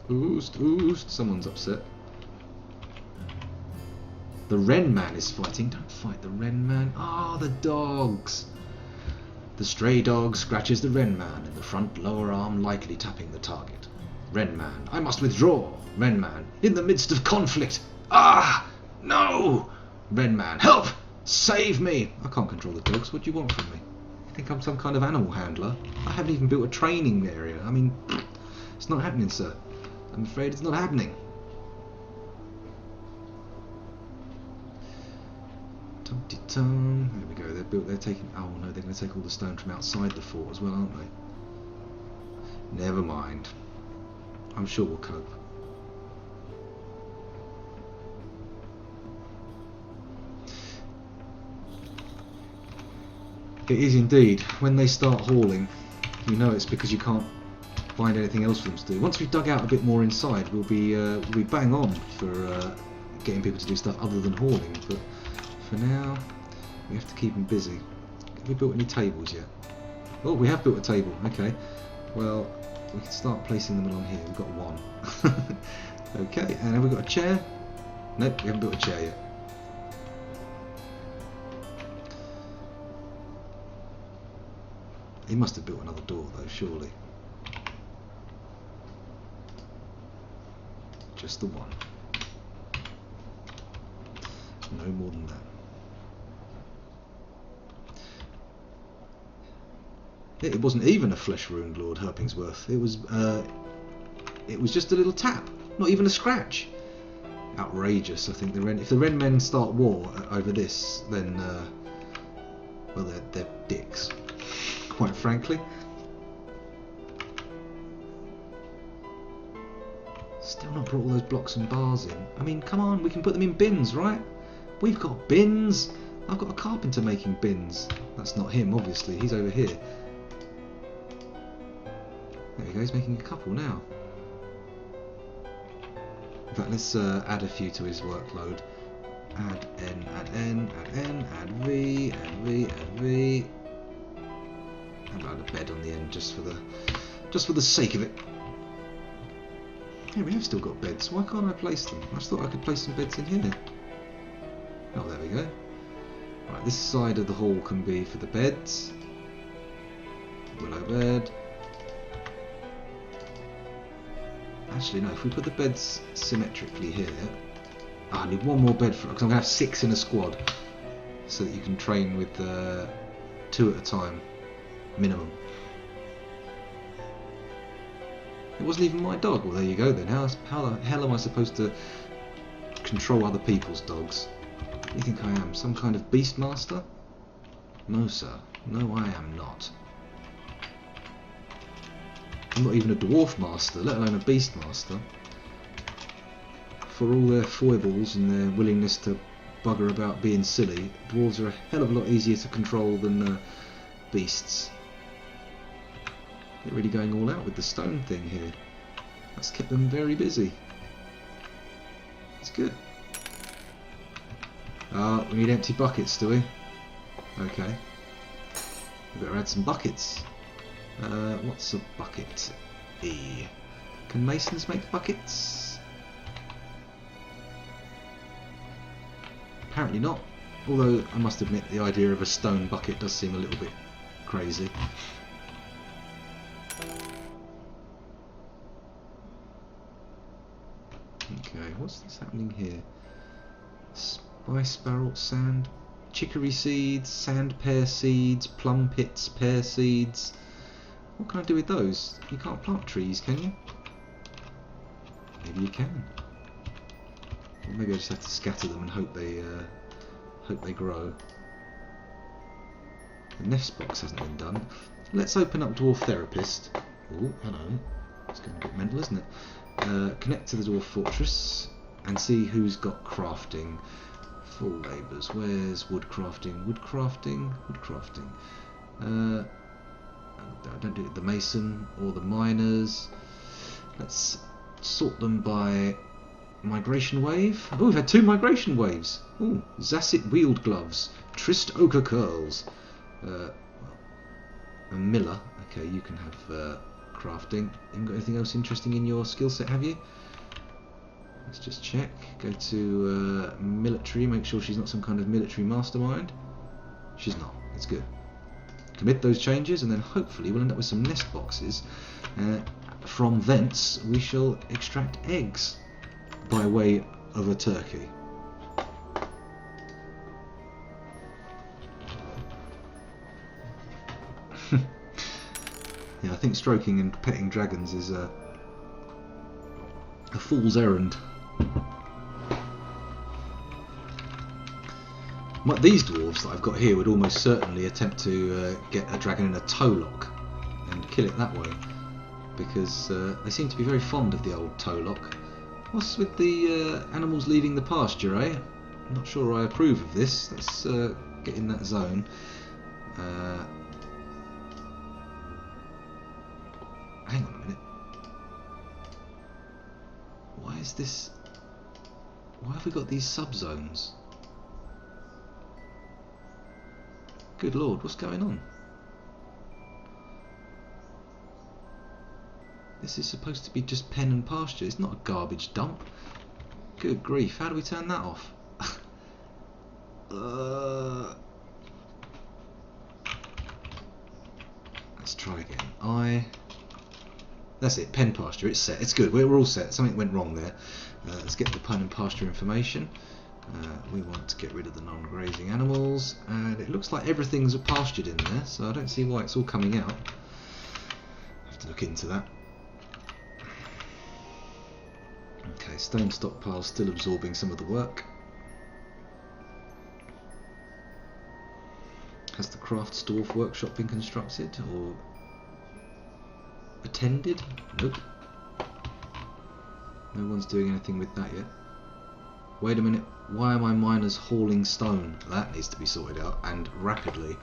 Oost, oost. Someone's upset. The Wren Man is fighting. Don't fight the Wren Man. Ah, the dogs. The stray dog scratches the Wren Man in the front lower arm, lightly tapping the target. Wren Man, I must withdraw. Wren Man, in the midst of conflict. Ah, no. Wren Man, help! Save me! I can't control the dogs. What do you want from me? You think I'm some kind of animal handler? I haven't even built a training area. I mean, it's not happening, sir. I'm afraid it's not happening. There we go. They're taking. Oh no, they're going to take all the stone from outside the fort as well, aren't they? Never mind. I'm sure we'll cope. It is indeed. When they start hauling, you know it's because you can't find anything else for them to do. Once we've dug out a bit more inside, we'll be bang on for getting people to do stuff other than hauling. But for now, we have to keep them busy. Have we built any tables yet? Oh, we have built a table. Okay. Well, we can start placing them along here. We've got 1. Okay, and have we got a chair? Nope, we haven't built a chair yet. He must have built another door though, surely. Just the 1. No more than that. It wasn't even a flesh-wound Lord Herpingsworth. It was just a little tap, not even a scratch. Outrageous. I think if the Wren Men start war over this, then well, they're dicks, quite frankly. Still not brought all those blocks and bars in. I mean, come on, we can put them in bins, right? We've got bins. I've got a carpenter making bins. That's not him, obviously. He's over here. There we go, he's making a couple now. In fact, let's add a few to his workload. Add N, add N, add N, add V, add V, add V. How about a bed on the end, just for the sake of it? Yeah, we have still got beds. Why can't I place them? I just thought I could place some beds in here. Oh, there we go. Right, this side of the hall can be for the beds. Willow bed. Actually, no. If we put the beds symmetrically here, I need one more bed for because I'm gonna have 6 in a squad, so that you can train with 2 at a time, minimum. It wasn't even my dog. Well, there you go then. How the hell am I supposed to control other people's dogs? What do you think I am? Some kind of beastmaster? No, sir. No, I am not. I'm not even a dwarf master, let alone a beast master. For all their foibles and their willingness to bugger about being silly, dwarves are a hell of a lot easier to control than beasts. They're really going all out with the stone thing here. That's kept them very busy. It's good. We need empty buckets, do we? Okay. We better add some buckets. What's a bucket? E. Can masons make buckets? Apparently not. Although I must admit the idea of a stone bucket does seem a little bit crazy. Okay, what's this happening here? Spice barrel, sand, chicory seeds, sand pear seeds, plum pits, pear seeds. What can I do with those? You can't plant trees, can you? Maybe you can. Or maybe I just have to scatter them and hope they grow. The nest box hasn't been done. Let's open up Dwarf Therapist. Oh, hello. It's going to get mental, isn't it? Connect to the Dwarf Fortress and see who's got crafting. Full labours. Where's wood crafting? Wood crafting? Wood crafting. I don't do it with the mason or the miners. Let's sort them by migration wave. Oh, we've had 2 migration waves. Oh, Zasset Wield Gloves, Trist Ochre Curls. Well, a miller. Okay, you can have crafting. You haven't got anything else interesting in your skill set, have you? Let's just check. Go to military. Make sure she's not some kind of military mastermind. She's not. It's good. Commit those changes, and then hopefully we'll end up with some nest boxes. From thence we shall extract eggs by way of a turkey. Yeah, I think stroking and petting dragons is a fool's errand. These dwarves that I've got here would almost certainly attempt to get a dragon in a toe lock and kill it that way, because they seem to be very fond of the old toe lock. What's with the animals leaving the pasture, eh? I'm not sure I approve of this. Let's get in that zone. Hang on a minute. Why is this... Why have we got these subzones? Good lord, what's going on? This is supposed to be just pen and pasture. It's not a garbage dump. Good grief, how do we turn that off? Let's try again. That's it, pen pasture, it's set. It's good, we're all set. Something went wrong there. Let's get the pen and pasture information. We want to get rid of the non-grazing animals, and it looks like everything's pastured in there, so I don't see why it's all coming out. Have to look into that. Okay, stone stockpile still absorbing some of the work. Has the Crafts Dwarf workshop been constructed or attended? Nope. No one's doing anything with that yet. Wait a minute, why are my miners hauling stone? That needs to be sorted out, and rapidly.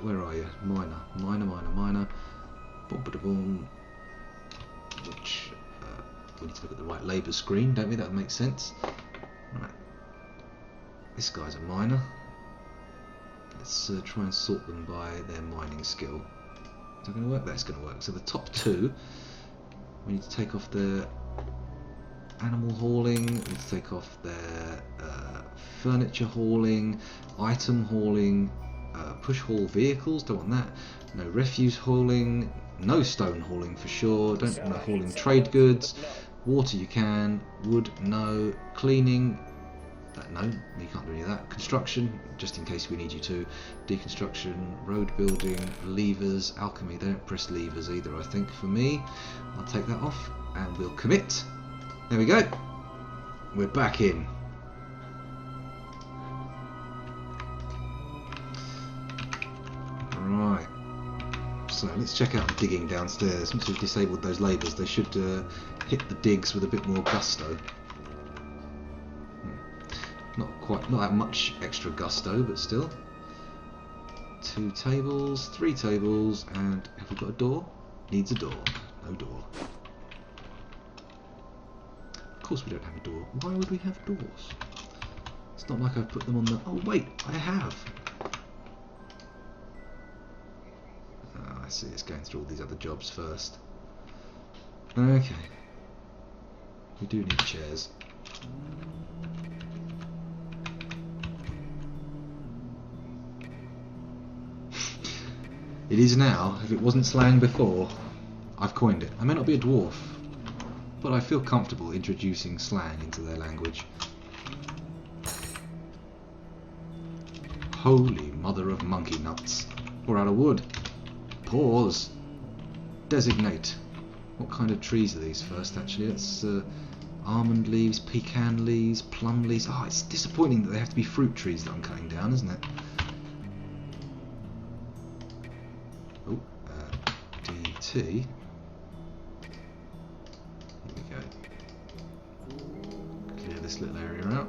Where are you? Miner. Boom, ba boom. Which, we need to look at the right labour screen, don't we? That would make sense. Right. This guy's a miner. Let's try and sort them by their mining skill. Is that going to work? That's going to work. So the top 2, we need to take off their animal hauling, we need to take off their furniture hauling, item hauling, push haul vehicles, don't want that. No refuse hauling, no stone hauling for sure, don't want to hauling trade goods. Water you can, wood no, cleaning, no, you can't do any of that. Construction, just in case we need you to. Deconstruction, road building, levers, alchemy, they don't press levers either I think for me. I'll take that off and we'll commit. There we go, we're back in. Right, so let's check out the digging downstairs. Once we've disabled those labours, they should hit the digs with a bit more gusto. Not that much extra gusto, but still. 2 tables, 3 tables, and have we got a door? Needs a door. No door. Of course we don't have a door. Why would we have doors? It's not like I've put them on the... Oh wait, I have. I see, it's going through all these other jobs first. Okay. We do need chairs. It is now. If it wasn't slang before, I've coined it. I may not be a dwarf, but I feel comfortable introducing slang into their language. Holy mother of monkey nuts. We're out of wood. Pause. Designate. What kind of trees are these first, actually? That's almond leaves, pecan leaves, plum leaves. Oh, it's disappointing that they have to be fruit trees that I'm cutting down, isn't it? Oh, DT. Here we go. Clear this little area out.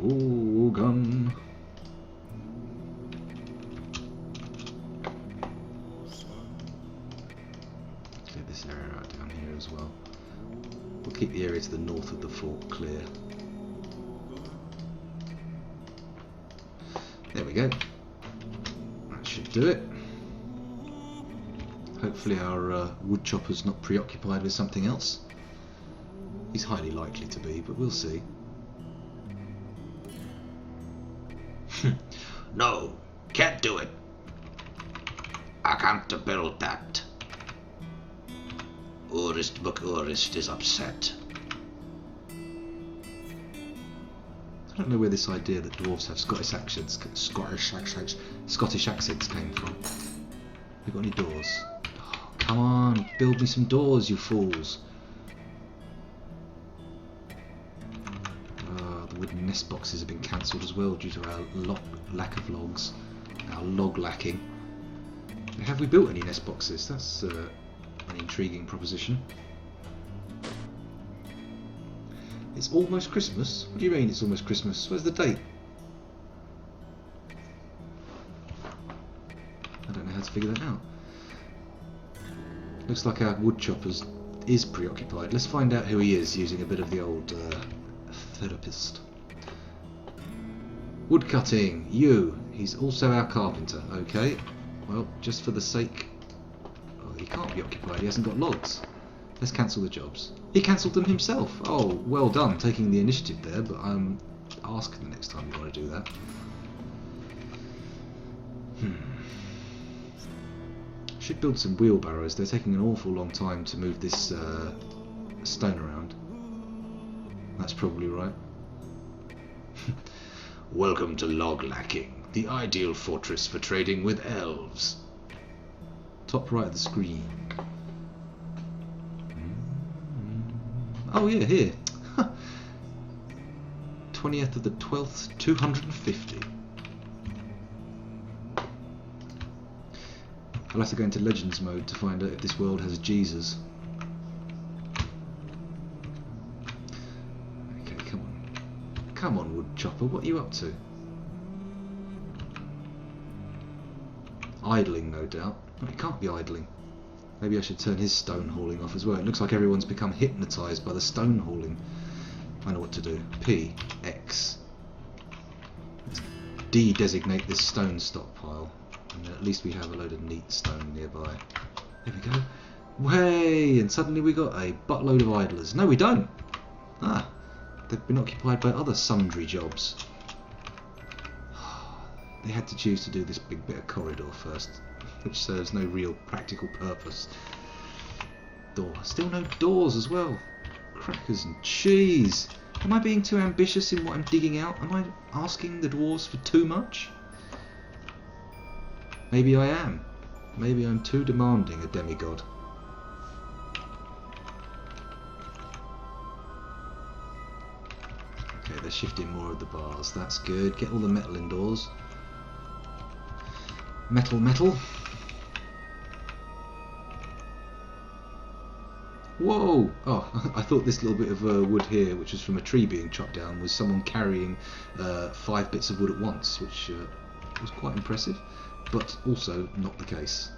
Ooh, gun. Clear this area out down here as well. We'll keep the area to the north of the fort clear. There we go. That should do it. Hopefully our wood chopper's not preoccupied with something else. He's highly likely to be, but we'll see. No, can't do it. I can't build that. Urist is upset. I don't know where this idea that dwarves have Scottish accents came from. Have we got any doors? Oh, come on, build me some doors, you fools. The wooden nest boxes have been cancelled as well due to our lack of logs. Our log lacking. Have we built any nest boxes? That's an intriguing proposition. It's almost Christmas? What do you mean it's almost Christmas? Where's the date? I don't know how to figure that out. Looks like our wood choppers is preoccupied. Let's find out who he is using a bit of the old therapist. Wood cutting, you. He's also our carpenter. Okay. Well, just for the sake... Oh, he can't be occupied. He hasn't got logs. Let's cancel the jobs. He cancelled them himself. Oh, well done, taking the initiative there, but ask the next time you want to do that. Should build some wheelbarrows. They're taking an awful long time to move this stone around. That's probably right. Welcome to log lacking, the ideal fortress for trading with elves. Top right of the screen. Oh yeah, here. 20th of the 12th, 250. I'll have to go into Legends mode to find out if this world has a Jesus. Okay, come on. Come on, wood chopper, what are you up to? Idling, no doubt. No, he can't be idling. Maybe I should turn his stone hauling off as well. It looks like everyone's become hypnotised by the stone hauling. I know what to do. P, X. Let's de-designate this stone stockpile. And then at least we have a load of neat stone nearby. There we go. Way! And suddenly we got a buttload of idlers. No, we don't! Ah, they've been occupied by other sundry jobs. they had to choose to do this big bit of corridor first, which serves no real practical purpose. Door. Still no doors as well. Crackers and cheese. Am I being too ambitious in what I'm digging out? Am I asking the dwarves for too much? Maybe I am. Maybe I'm too demanding a demigod. Okay, they're shifting more of the bars. That's good. Get all the metal indoors. Metal, metal. Whoa! Oh, I thought this little bit of wood here, which was from a tree being chopped down, was someone carrying 5 bits of wood at once, which was quite impressive, but also not the case.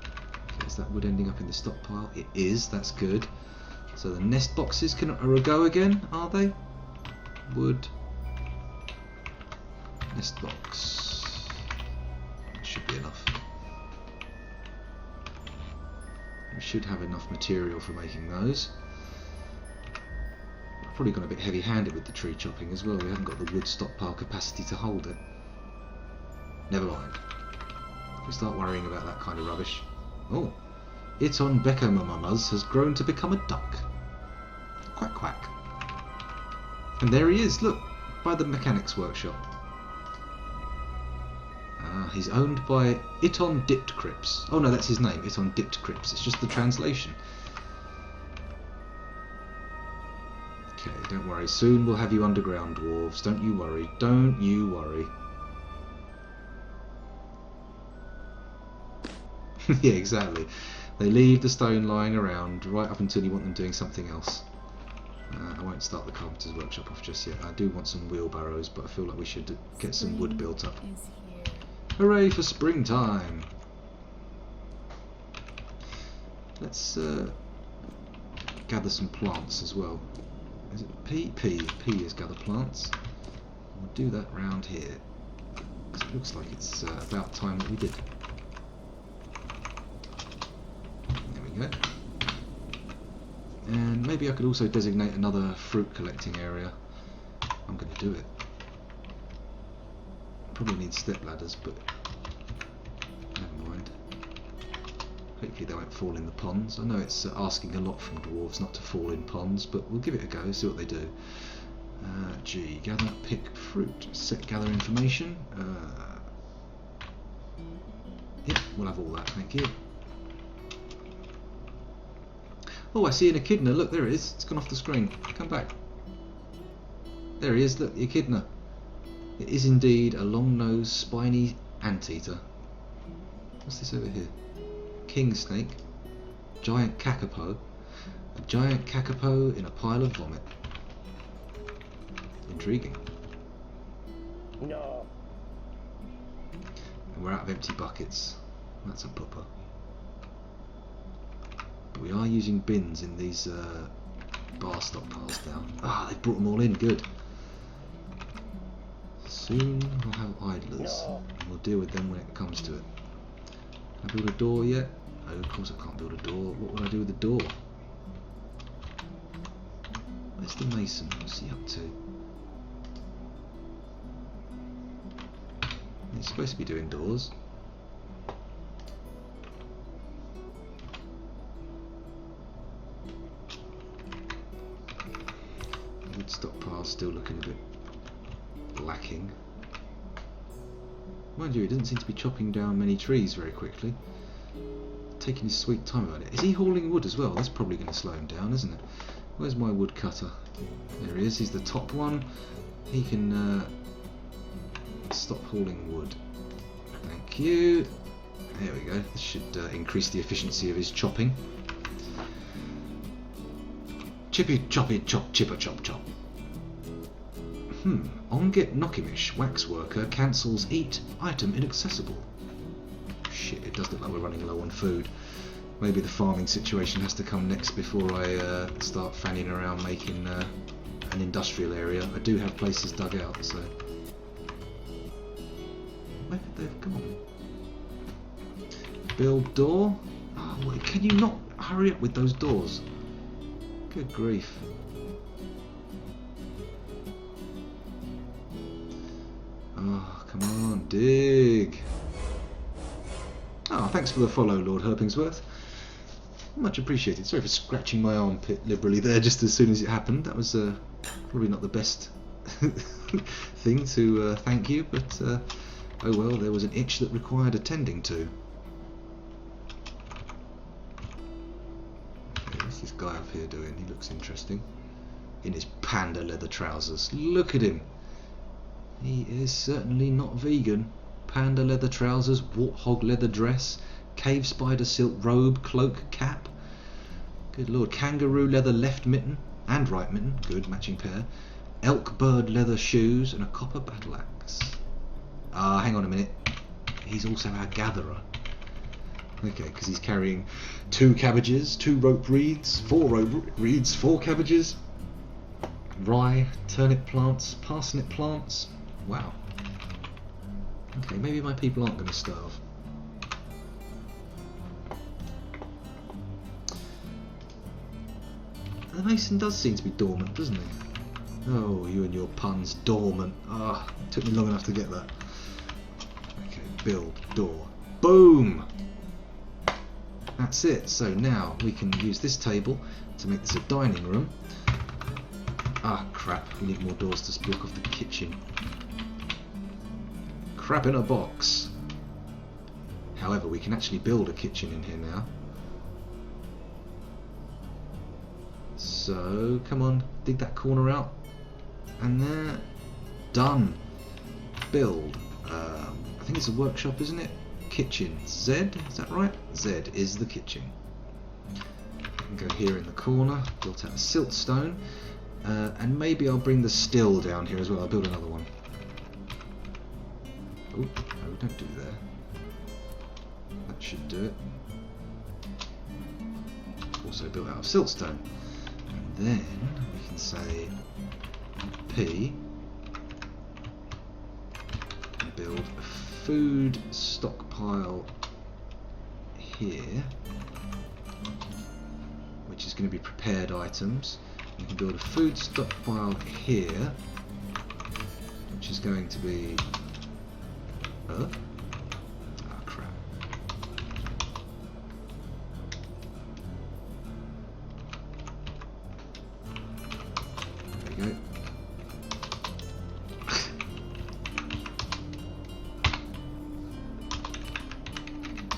Okay, is that wood ending up in the stockpile? It is, that's good. So the nest boxes are a go again, are they? Wood. Nest box. Should be enough. We should have enough material for making those. I've probably gone a bit heavy-handed with the tree chopping as well. We haven't got the wood stockpile capacity to hold it. Never mind. If we start worrying about that kind of rubbish. Oh, Iton Beckomamaz has grown to become a duck. Quack quack. And there he is, look, by the mechanics workshop. He's owned by Iton Dipped Crypts. Oh no, that's his name, Iton Dipped Crypts. It's just the translation. Okay, don't worry. Soon we'll have you underground, dwarves. Don't you worry. Don't you worry. Yeah, exactly. They leave the stone lying around right up until you want them doing something else. I won't start the carpenter's workshop off just yet. I do want some wheelbarrows, but I feel like we should get some wood built up. Hooray for springtime! Let's gather some plants as well. Is it P? P is gather plants. We'll do that round here. It looks like it's about time that we did. There we go. And maybe I could also designate another fruit collecting area. I'm going to do it. Probably need step ladders, but never mind. Hopefully they won't fall in the ponds. I know it's asking a lot from dwarves not to fall in ponds, but we'll give it a go, see what they do. G, gather, pick fruit, set gather information. Yep, we'll have all that, thank you. Oh, I see an echidna, look, there it is. It's gone off the screen. Come back. There he is, look, the echidna. It is indeed a long-nosed, spiny anteater. What's this over here? King snake, giant kakapo, a giant kakapo in a pile of vomit. Intriguing. No. And we're out of empty buckets. That's a pupper. But we are using bins in these bar stockpiles now. Ah, they've brought them all in, good. Soon we'll have idlers, and we'll deal with them when it comes to it. Can I build a door yet? Oh, of course I can't build a door. What would I do with the door? Where's the mason? What's he up to? He's supposed to be doing doors. Wood stockpile's still looking a bit lacking. Mind you, he doesn't seem to be chopping down many trees very quickly. Taking his sweet time about it. Is he hauling wood as well? That's probably going to slow him down, isn't it? Where's my wood cutter? There he is. He's the top one. He can stop hauling wood. Thank you. There we go. This should increase the efficiency of his chopping. Chippy choppy chop chipper chop chop. Onget Nockimish, waxworker, cancels eat, item inaccessible. Shit, it does look like we're running low on food. Maybe the farming situation has to come next before I start fanning around making an industrial area. I do have places dug out, so... Where did they come on? Build door? Oh, wait, can you not hurry up with those doors? Good grief. Oh, dig. Oh, thanks for the follow, Lord Herpingsworth. Much appreciated. Sorry for scratching my armpit liberally there just as soon as it happened. That was probably not the best thing to thank you, but oh well, there was an itch that required attending to. Okay, what's this guy up here doing? He looks interesting. In his panda leather trousers. Look at him. He is certainly not vegan. Panda leather trousers, warthog leather dress, cave spider silk robe, cloak, cap. Good lord. Kangaroo leather left mitten and right mitten. Good, matching pair. Elk bird leather shoes and a copper battle axe. Hang on a minute. He's also our gatherer. Okay, because he's carrying 2 cabbages, 2 rope reeds, 4 rope reeds, 4 cabbages, rye, turnip plants, parsnip plants. Wow. Okay, maybe my people aren't going to starve. The mason does seem to be dormant, doesn't he? Oh, you and your puns. Dormant. Took me long enough to get that. Okay, build, door. Boom! That's it. So now we can use this table to make this a dining room. Ah, crap. We need more doors to block off the kitchen. Crap in a box. However, we can actually build a kitchen in here now. So, come on, dig that corner out. And there. Done. Build. I think it's a workshop, isn't it? Kitchen. Z, is that right? Z is the kitchen. Go here in the corner, built out of siltstone. And maybe I'll bring the still down here as well. I'll build another one. Oh, no, don't do there. That should do it. Also built out of siltstone. And then we can say P and build a food stockpile here, which is going to be prepared items. We can build a food stockpile here, which is going to be crap. There we go.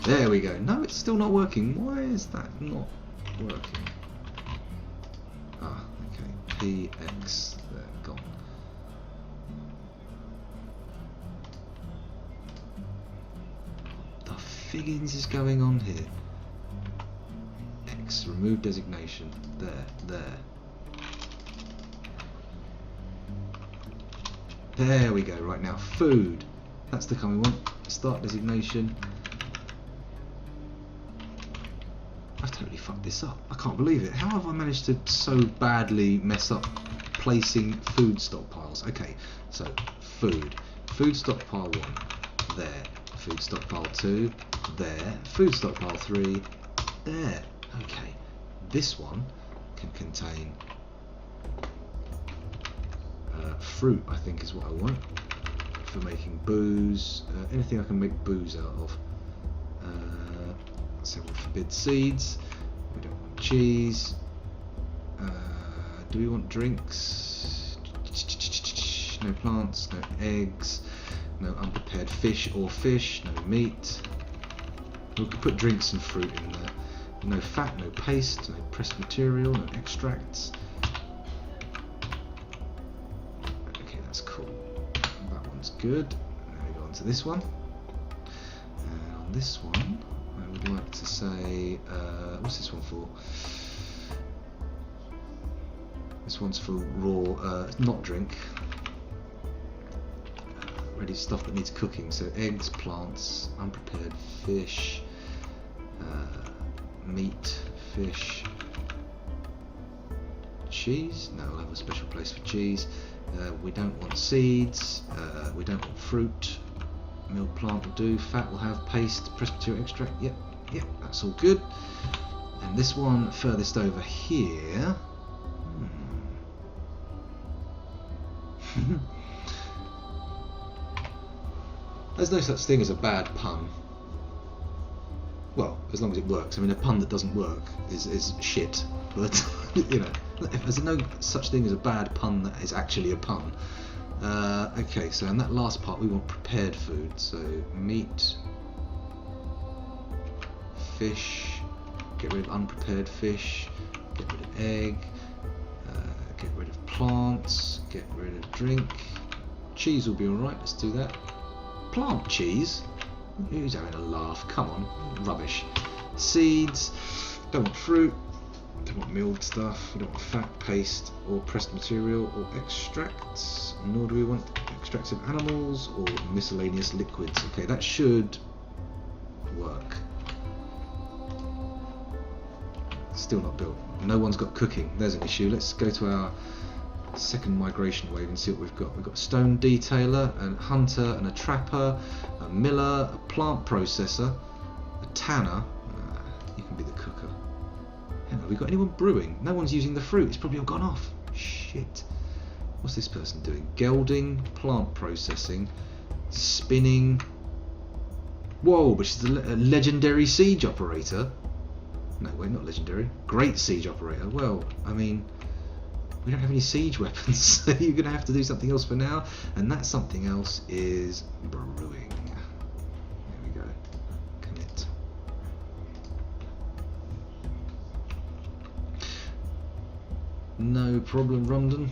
There we go. No, it's still not working. Why is that not working? Okay. PX there, gone. The figgins is going on here? X, remove designation. There. There we go. Right now, food. That's the kind we want. Start designation. I've totally fucked this up. I can't believe it. How have I managed to so badly mess up placing food stockpiles? Okay, so food. Food stockpile 1. There. Food stockpile 2. There. Food stockpile 3. There. Okay. This one can contain fruit, I think is what I want. For making booze. Anything I can make booze out of. So we'll forbid seeds. We don't want cheese. Do we want drinks? No plants, no eggs, no unprepared fish or fish, no meat. We could put drinks and fruit in there. No fat, no paste, no pressed material, no extracts. Okay, that's cool. That one's good. Now we go on to this one. And on this one, I would like to say, what's this one for? This one's for raw, not drink. Ready stuff that needs cooking, so eggs, plants, unprepared fish, meat, fish, cheese. No, I'll have a special place for cheese. We don't want seeds. We don't want fruit. Milk plant will do. Fat will have paste, pressed material extract. Yep, that's all good. And this one furthest over here. There's no such thing as a bad pun. Well, as long as it works. I mean, a pun that doesn't work is shit. But, you know, there's no such thing as a bad pun that is actually a pun. Okay, so in that last part we want prepared food. So meat, fish, get rid of unprepared fish, get rid of egg, get rid of plants, get rid of drink. Cheese will be alright, let's do that. Plant cheese? Who's having a laugh? Come on, rubbish. Seeds, don't want fruit, don't want milled stuff, we don't want fat, paste, or pressed material, or extracts, nor do we want extracts of animals, or miscellaneous liquids. Okay, that should work. Still not built. No one's got cooking. There's an issue. Let's go to our second migration wave and see what we've got. We've got a stone detailer, a hunter and a trapper, a miller, a plant processor, a tanner. You can be the cooker. Hang on, have we got anyone brewing? No one's using the fruit. It's probably all gone off. Shit. What's this person doing? Gelding, plant processing, spinning. Whoa, but she's a legendary siege operator. No, wait, not legendary. Great siege operator. Well, I mean, we don't have any siege weapons, so you're going to have to do something else for now, and that something else is brewing. There we go. Commit. No problem, Rondon.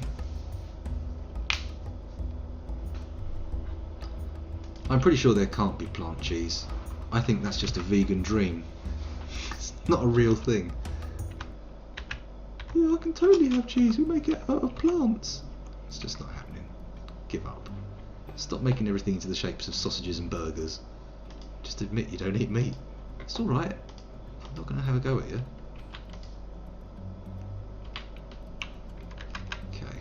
I'm pretty sure there can't be plant cheese. I think that's just a vegan dream. It's not a real thing. Yeah, I can totally have cheese. We make it out of plants. It's just not happening. Give up. Stop making everything into the shapes of sausages and burgers. Just admit you don't eat meat. It's alright. I'm not going to have a go at you. Okay.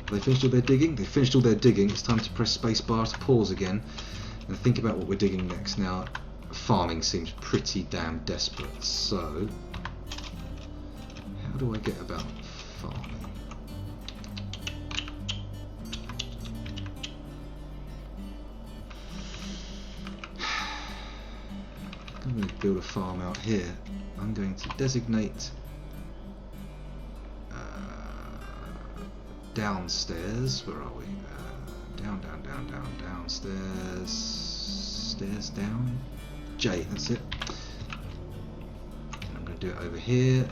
Have they finished all their digging? They've finished all their digging. It's time to press spacebar to pause again and think about what we're digging next. Now, farming seems pretty damn desperate, so how do I get about farming? I'm going to build a farm out here. I'm going to designate downstairs. Where are we? Downstairs. Stairs down. J, that's it. And I'm going to do it over here,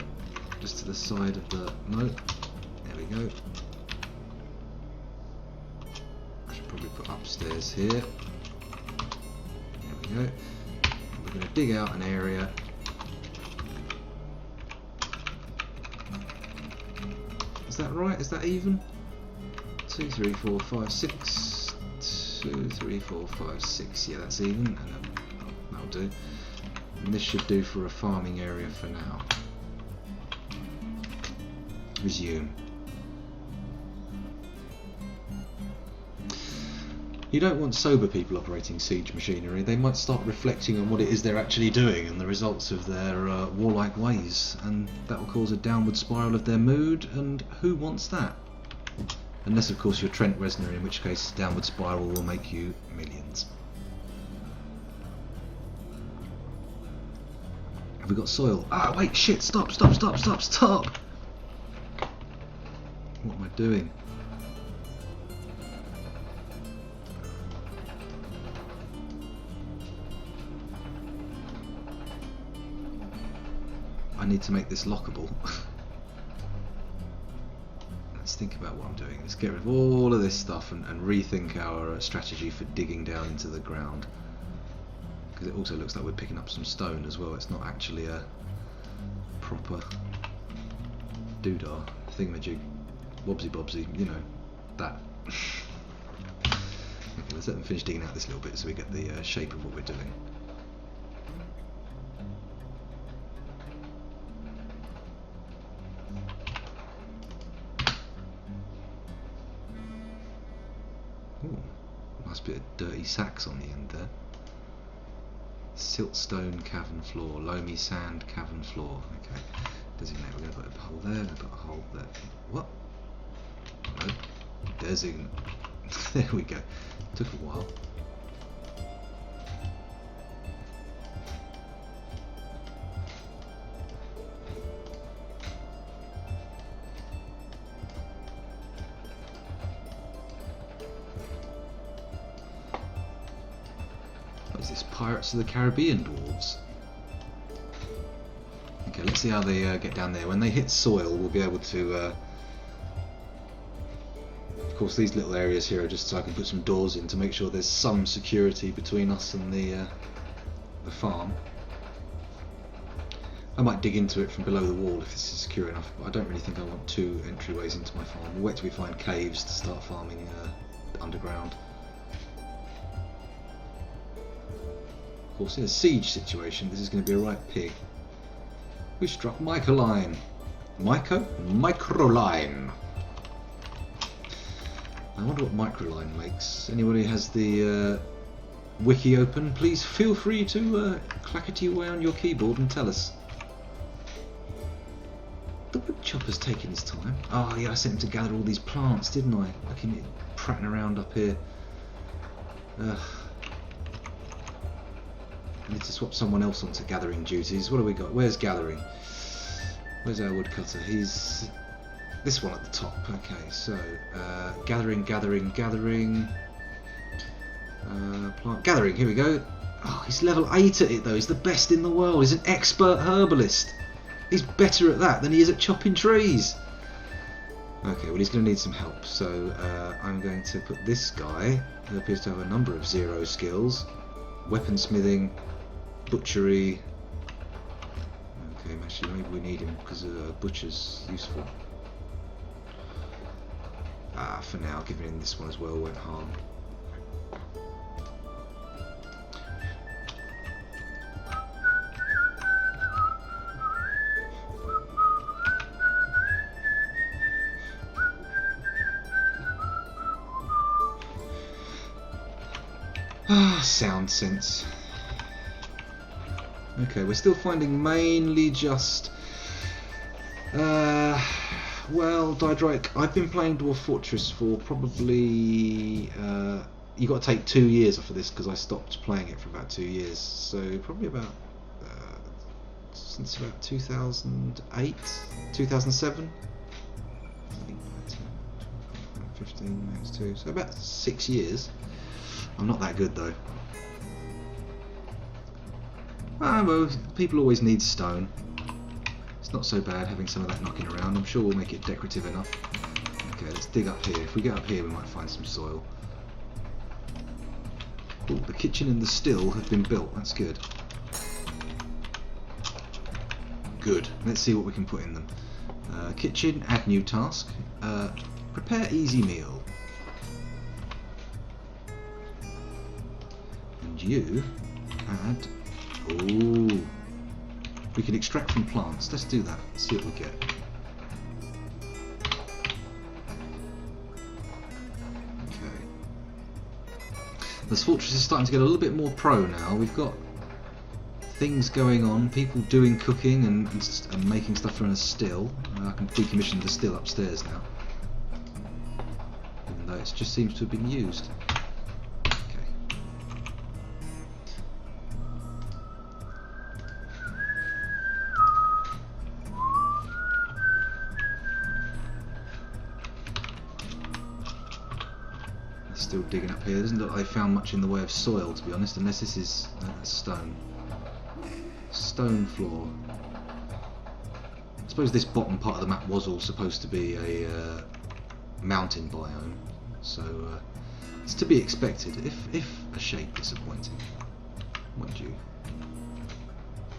just to the side of the moat. There we go. I should probably put upstairs here. There we go. And we're going to dig out an area. Is that right? Is that even? 2, 3, 4, 5, 6. 2, 3, 4, 5, 6. Yeah, that's even. And then that'll do. And this should do for a farming area for now. Resume. You don't want sober people operating siege machinery. They might start reflecting on what it is they're actually doing and the results of their warlike ways, and that will cause a downward spiral of their mood, and who wants that? Unless of course you're Trent Reznor, in which case downward spiral will make you millions. Have we got soil? Ah, wait, shit, stop! What am I doing? I need to make this lockable. Let's think about what I'm doing. Let's get rid of all of this stuff and rethink our strategy for digging down into the ground. Because it also looks like we're picking up some stone as well. It's not actually a proper doodah thingamajig, wobsy bobsy, you know, that. Okay, let's let them finish digging out this little bit so we get the shape of what we're doing. Ooh, nice bit of dirty sacks on the end there. Siltstone cavern floor, loamy sand cavern floor. Okay, designate. We're going to put a hole there. We've got a hole there. What? No. designate. There we go. Took a while. What is this? Pirates of the Caribbean dwarves. Okay, let's see how they get down there. When they hit soil, we'll be able to. Of course, these little areas here are just so I can put some doors in to make sure there's some security between us and the farm. I might dig into it from below the wall if this is secure enough, but I don't really think I want two entryways into my farm. We'll wait till we find caves to start farming underground. Of course, in a siege situation, this is going to be a right pig. We struck Microline. Microline. I wonder what Microline makes. Anybody has the wiki open? Please feel free to clackety away on your keyboard and tell us. The woodchopper's taking his time. Oh yeah, I sent him to gather all these plants, didn't I? Look at him prattling around up here. I need to swap someone else onto gathering duties. What have we got? Where's gathering? Where's our woodcutter? He's this one at the top. Okay, so gathering. Plant gathering. Here we go. Oh, he's level 8 at it though. He's the best in the world. He's an expert herbalist. He's better at that than he is at chopping trees. Okay, well he's going to need some help. So I'm going to put this guy, who appears to have a number of 0 skills, weaponsmithing, butchery. Okay, actually maybe we need him because butcher's useful. For now, giving him this one as well won't harm. Sound sense. Okay, we're still finding mainly just well, Dydrike, I've been playing Dwarf Fortress for probably you got to take 2 years off of this because I stopped playing it for about 2 years, so probably about since about 2008, 2007, 15 minus 2, so about 6 years. I'm not that good though. Well, people always need stone. It's not so bad having some of that knocking around. I'm sure we'll make it decorative enough. Okay, let's dig up here. If we get up here, we might find some soil. Ooh, the kitchen and the still have been built. That's good. Good. Let's see what we can put in them. Kitchen, add new task. Prepare easy meal. And you add... Ooh. We can extract from plants. Let's do that. Let's see what we get. Okay. This fortress is starting to get a little bit more pro now. We've got things going on, people doing cooking and making stuff from a still. I can decommission the still upstairs now, even though it just seems to have been used. Still digging up here. It doesn't look like they found much in the way of soil, to be honest, unless this is stone. Stone floor. I suppose this bottom part of the map was all supposed to be a mountain biome, so it's to be expected, if a shade disappointing. Mind you,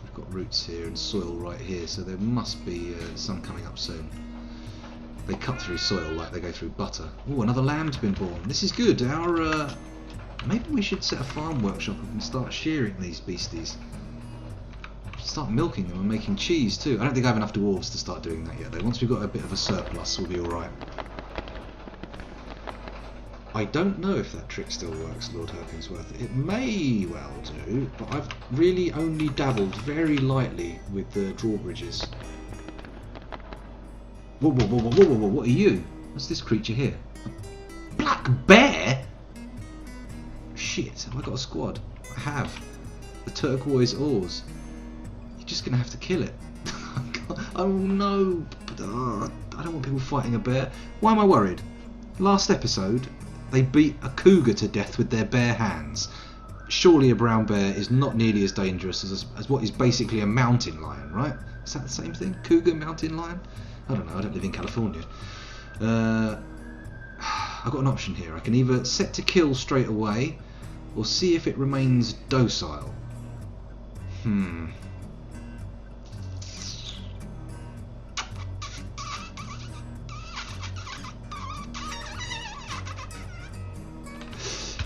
we've got roots here and soil right here, so there must be some coming up soon. They cut through soil like they go through butter. Oh, another lamb's been born. This is good. Our maybe we should set a farm workshop and start shearing these beasties. Start milking them and making cheese too. I don't think I have enough dwarves to start doing that yet though. Once we've got a bit of a surplus, we'll be alright. I don't know if that trick still works, Lord Herkinsworth. It may well do, but I've really only dabbled very lightly with the drawbridges. Whoa, what are you? What's this creature here? Black bear? Shit, have I got a squad? I have. The turquoise oars. You're just gonna have to kill it. Oh no! I don't want people fighting a bear. Why am I worried? Last episode, they beat a cougar to death with their bare hands. Surely a brown bear is not nearly as dangerous as what is basically a mountain lion, right? Is that the same thing? Cougar, mountain lion? I don't know, I don't live in California. I've got an option here. I can either set to kill straight away, or see if it remains docile.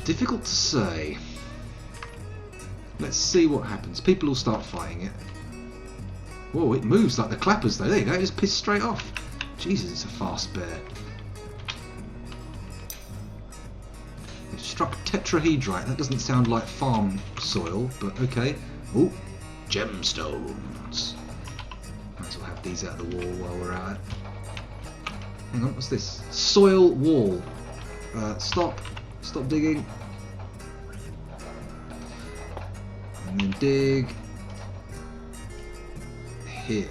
Difficult to say. Let's see what happens. People will start fighting it. Whoa, it moves like the clappers though. There you go, it just pissed straight off. Jesus, it's a fast bear. It struck tetrahedrite. That doesn't sound like farm soil, but okay. Oh, gemstones. Might as well have these out of the wall while we're at it. Hang on, what's this? Soil wall. Stop digging. And then dig here.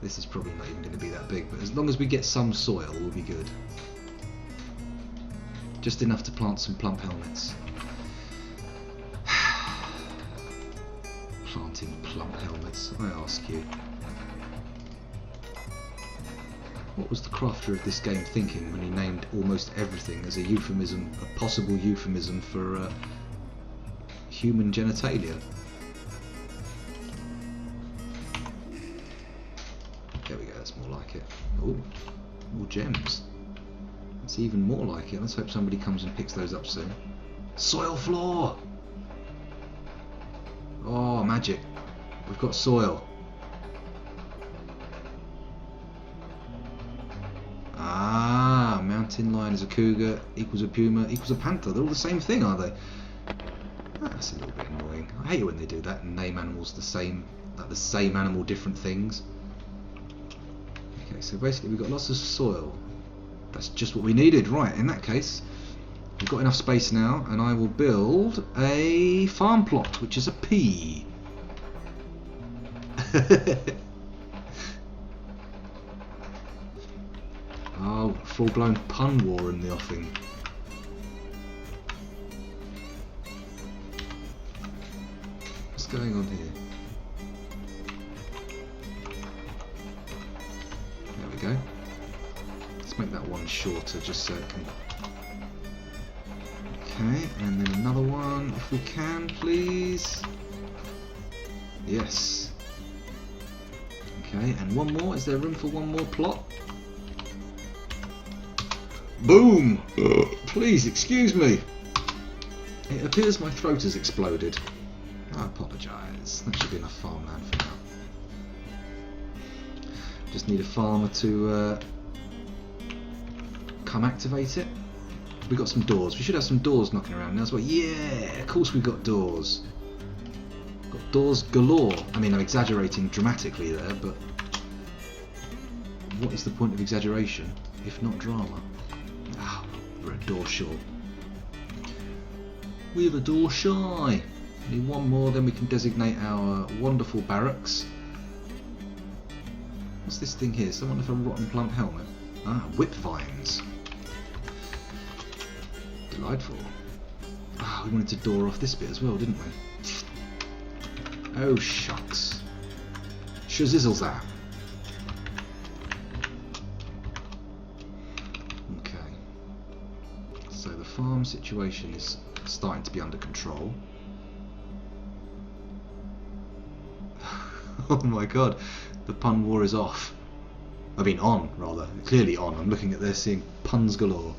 This is probably not even going to be that big, but as long as we get some soil, we'll be good. Just enough to plant some plump helmets. Planting plump helmets, I ask you. What was the crafter of this game thinking when he named almost everything as a euphemism, a possible euphemism for human genitalia? There we go, that's more like it. Oh, more gems. That's even more like it. Let's hope somebody comes and picks those up soon. Soil floor! Oh, magic. We've got soil. Ah, mountain lion is a cougar, equals a puma, equals a panther. They're all the same thing, are they? That's a little bit annoying. I hate it when they do that and name animals the same, like the same animal, different things. Okay, so basically we've got lots of soil. That's just what we needed. Right, in that case, we've got enough space now, and I will build a farm plot, which is a P. Oh, full-blown pun war in the offing. What's going on here? There we go. Let's make that one shorter just so it can... Okay, and then another one if we can, please. Yes. Okay, and one more. Is there room for one more plot? Boom! Please, excuse me. It appears my throat has exploded. I apologise. That should be enough farmland for now. Just need a farmer to come activate it. We got some doors. We should have some doors knocking around now as well. Yeah, of course we've got doors. Got doors galore. I mean, I'm exaggerating dramatically there, but what is the point of exaggeration if not drama? Ah, we're a door short. We're a door shy. Need one more, then we can designate our wonderful barracks. What's this thing here? Someone with a rotten plump helmet. Ah, whip vines. Delightful. Ah, we wanted to door off this bit as well, didn't we? Oh shucks. Shazizzles that. Okay. So the farm situation is starting to be under control. Oh my god, the pun war is off. I mean on, rather. Clearly on. I'm looking at this, seeing puns galore.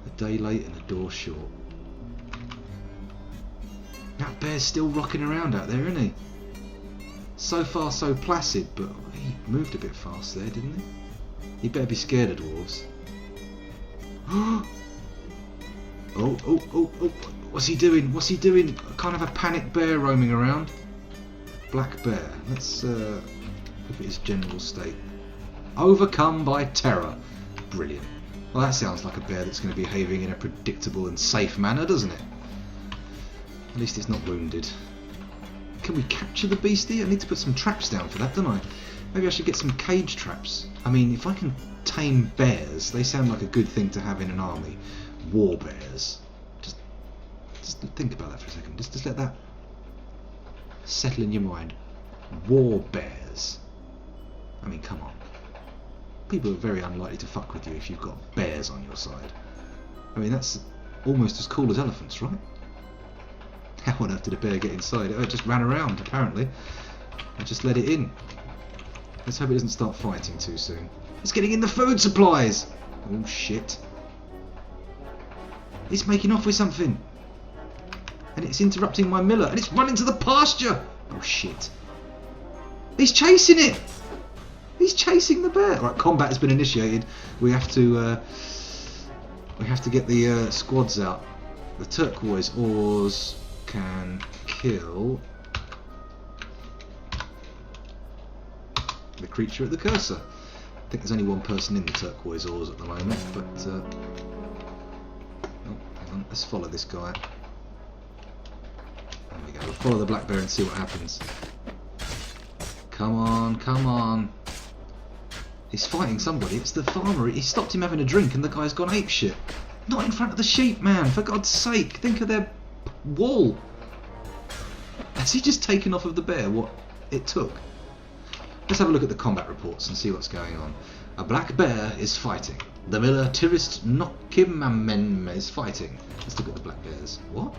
A day late and a door short. That bear's still rocking around out there, isn't he? So far so placid, but he moved a bit fast there, didn't he? He better be scared of dwarves. Oh, oh, oh, oh. What's he doing? What's he doing? Kind of a panicked bear roaming around. Black bear. Let's look at his general state. Overcome by terror. Brilliant. Well, that sounds like a bear that's going to be behaving in a predictable and safe manner, doesn't it? At least it's not wounded. Can we capture the beastie? I need to put some traps down for that, don't I? Maybe I should get some cage traps. I mean, if I can tame bears, they sound like a good thing to have in an army. War bears. Just think about that for a second. Just let that settle in your mind. War bears. I mean, come on. People are very unlikely to fuck with you if you've got bears on your side. I mean, that's almost as cool as elephants, right? How on earth did a bear get inside? Oh, it just ran around, apparently. I just let it in. Let's hope it doesn't start fighting too soon. It's getting in the food supplies! Oh, shit. It's making off with something. And it's interrupting my miller. And it's running to the pasture! Oh, shit. He's chasing it! He's chasing the bear. Right, combat has been initiated. We have to get the squads out. The turquoise ores can kill the creature at the cursor. I think there's only one person in the turquoise ores at the moment, but oh, hang on, let's follow this guy. There we go. We'll follow the black bear and see what happens. Come on, come on. He's fighting somebody. It's the farmer. He stopped him having a drink and the guy's gone apeshit. Not in front of the sheep, man. For God's sake. Think of their wall. Has he just taken off of the bear what it took? Let's have a look at the combat reports and see what's going on. A black bear is fighting. The miller Tirist Nokimamem is fighting. Let's look at the black bears. What?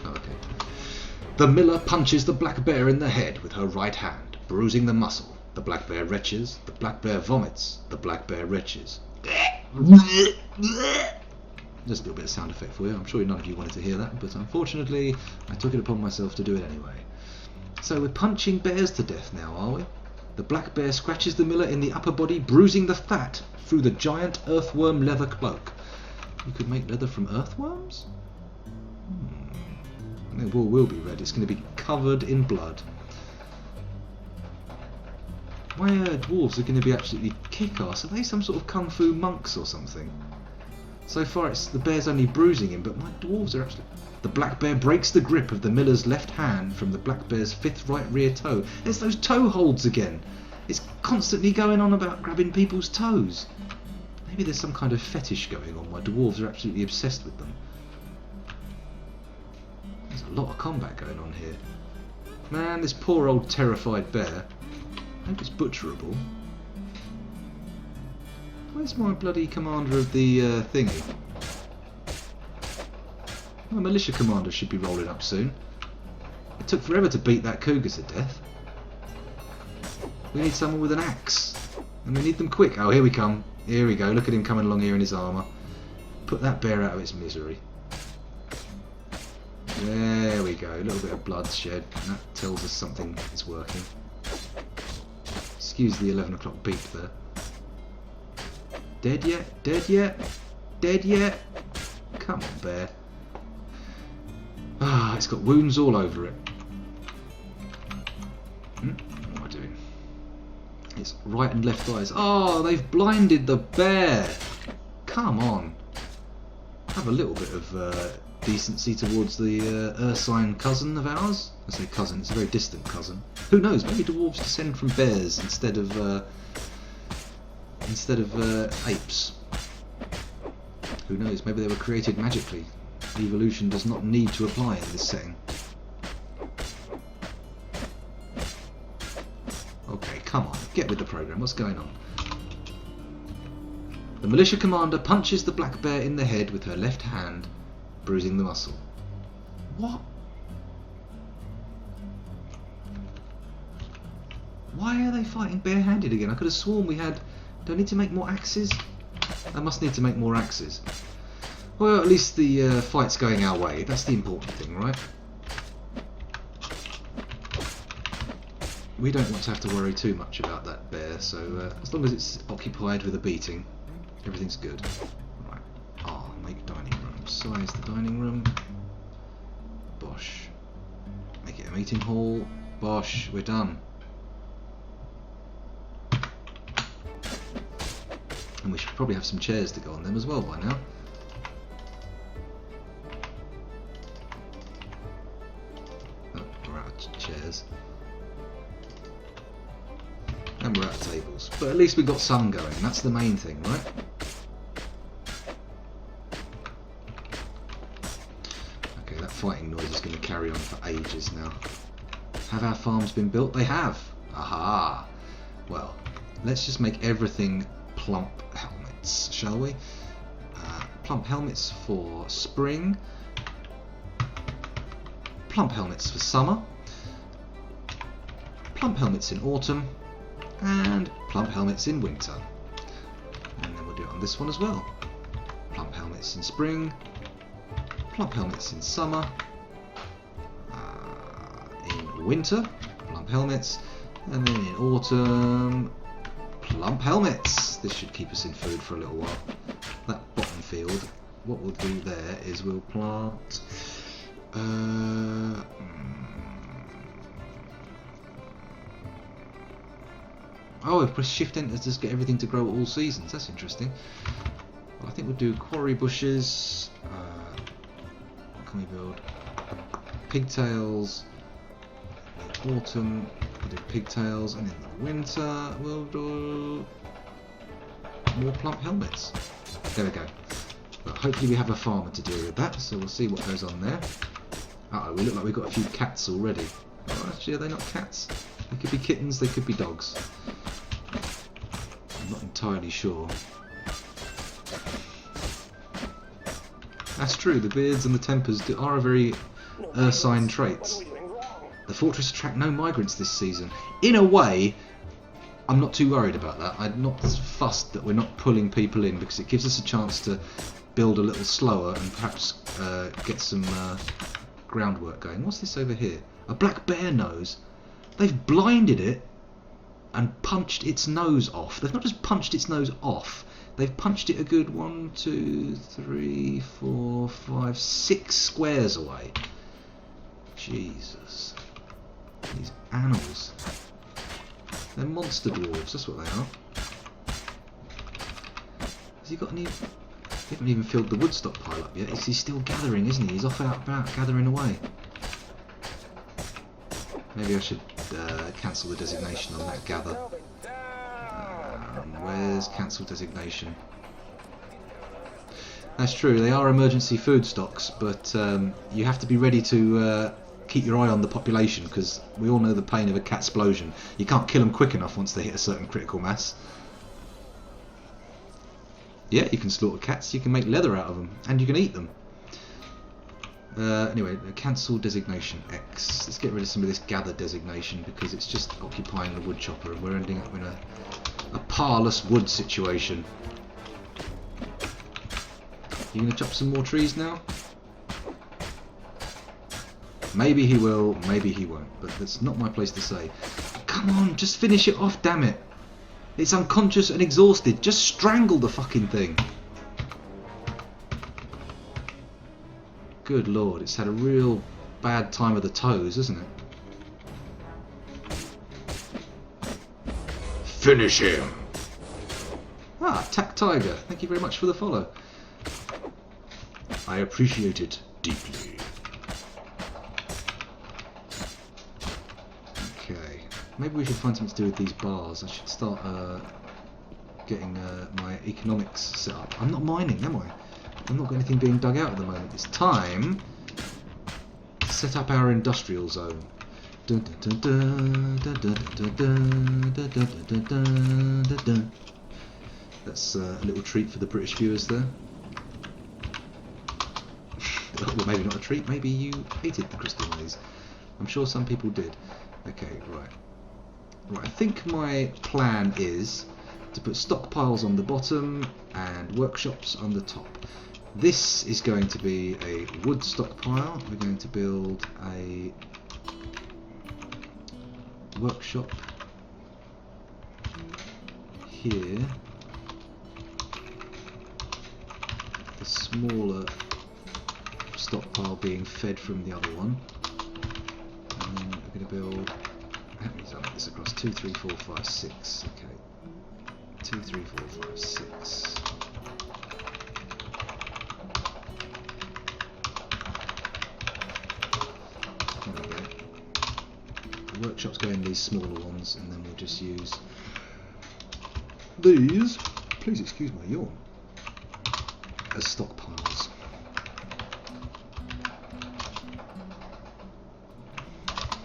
Oh, okay. The miller punches the black bear in the head with her right hand, bruising the muscle. The black bear retches, the black bear vomits, the black bear retches. Just a little bit of sound effect for you. I'm sure none of you wanted to hear that, but unfortunately I took it upon myself to do it anyway. So we're punching bears to death now, are we? The black bear scratches the miller in the upper body, bruising the fat through the giant earthworm leather cloak. You could make leather from earthworms? The wool will be red. It's going to be covered in blood. My dwarves are going to be absolutely kick-ass. Are they some sort of kung fu monks or something? So far it's the bear's only bruising him, but my dwarves are actually... The black bear breaks the grip of the miller's left hand from the black bear's fifth right rear toe. There's those toe holds again. It's constantly going on about grabbing people's toes. Maybe there's some kind of fetish going on. My dwarves are absolutely obsessed with them. There's a lot of combat going on here. Man, this poor old terrified bear. I hope it's butcherable. Where's my bloody commander of the thingy? My militia commander should be rolling up soon. It took forever to beat that cougar to death. We need someone with an axe. And we need them quick. Oh, here we come. Here we go. Look at him coming along here in his armour. Put that bear out of its misery. There we go. A little bit of bloodshed. That tells us something is working. Excuse the 11 o'clock beep there. Dead yet? Dead yet? Dead yet? Come on, bear. Ah, it's got wounds all over it. What am I doing? Its right and left eyes. Oh, they've blinded the bear. Come on. Have a little bit of decency towards the ursine cousin of ours. I say cousin, it's a very distant cousin. Who knows, maybe dwarves descend from bears instead of apes. Who knows, maybe they were created magically. Evolution does not need to apply in this setting. Okay, come on, get with the program, what's going on? The militia commander punches the black bear in the head with her left hand, bruising the muscle. What? Why are they fighting barehanded again? I could have sworn we had... Do I need to make more axes? I must need to make more axes. Well, at least the fight's going our way. That's the important thing, right? We don't want to have to worry too much about that bear, so as long as it's occupied with a beating, everything's good. Right. Ah, make dining room. Size the dining room. Bosh. Make it a meeting hall. Bosh, we're done. And we should probably have some chairs to go on them as well by now. Oh, we're out of chairs. And we're out of tables. But at least we got some going, that's the main thing, right? Okay, that fighting noise is going to carry on for ages now. Have our farms been built? They have! Aha! Well, let's just make everything plump helmets, shall we? Plump helmets for spring. Plump helmets for summer. Plump helmets in autumn. And plump helmets in winter. And then we'll do it on this one as well. Plump helmets in spring. Plump helmets in summer. In winter, plump helmets. And then in autumn, plump helmets. This should keep us in food for a little while. That bottom field, what we'll do there is we'll plant oh, we've pressed shift enter to just get everything to grow at all seasons. That's interesting. Well, I think we'll do quarry bushes. What can we build? Pigtails. In autumn we'll do pigtails, and in the winter we'll do more plump helmets. There we go. But hopefully we have a farmer to deal with that, so we'll see what goes on there. Uh-oh, we look like we've got a few cats already. Oh, actually, are they not cats? They could be kittens, they could be dogs. I'm not entirely sure. That's true, the beards and the tempers are a very Ursine traits. The fortress attract no migrants this season. In a way, I'm not too worried about that. I'm not fussed that we're not pulling people in, because it gives us a chance to build a little slower and perhaps get some groundwork going. What's this over here? A black bear nose. They've blinded it and punched its nose off. They've not just punched its nose off, they've punched it a good 1, 2, 3, 4, 5, 6 squares away. Jesus. These animals. They're monster dwarves, that's what they are. Has he got any... He hasn't even filled the wood stockpile up yet. He's still gathering, isn't he? He's off out about gathering away. Maybe I should cancel the designation on that gather. Where's cancel designation? That's true, they are emergency food stocks, but you have to be ready to keep your eye on the population, because we all know the pain of a cat explosion. You can't kill them quick enough once they hit a certain critical mass. Yeah, you can slaughter cats, you can make leather out of them, and you can eat them. Anyway, cancel designation X. Let's get rid of some of this gather designation, because it's just occupying the wood chopper and we're ending up in a parlous wood situation. You gonna chop some more trees now? Maybe he will, maybe he won't, but that's not my place to say. Come on, just finish it off, damn it. It's unconscious and exhausted. Just strangle the fucking thing. Good lord, it's had a real bad time of the toes, isn't it? Finish him. Ah, Tack Tiger, thank you very much for the follow. I appreciate it deeply. Okay, maybe we should find something to do with these bars. I should start getting my economics set up. I'm not mining, am I? I've not got anything being dug out at the moment. It's time to set up our industrial zone. That's a little treat for the British viewers there. Well, maybe not a treat, maybe you hated the crystal maze. I'm sure some people did. Okay, right. Right, I think my plan is to put stockpiles on the bottom and workshops on the top. This is going to be a wood stockpile. We're going to build a workshop here. The smaller stockpile being fed from the other one. And then we're going to build. How many done this across? 2, 3, 4, 5, 6. Okay. 2, 3, 4, 5, 6. There we go. The workshops go in these smaller ones, and then we'll just use these. Please excuse my yawn. As stockpiles.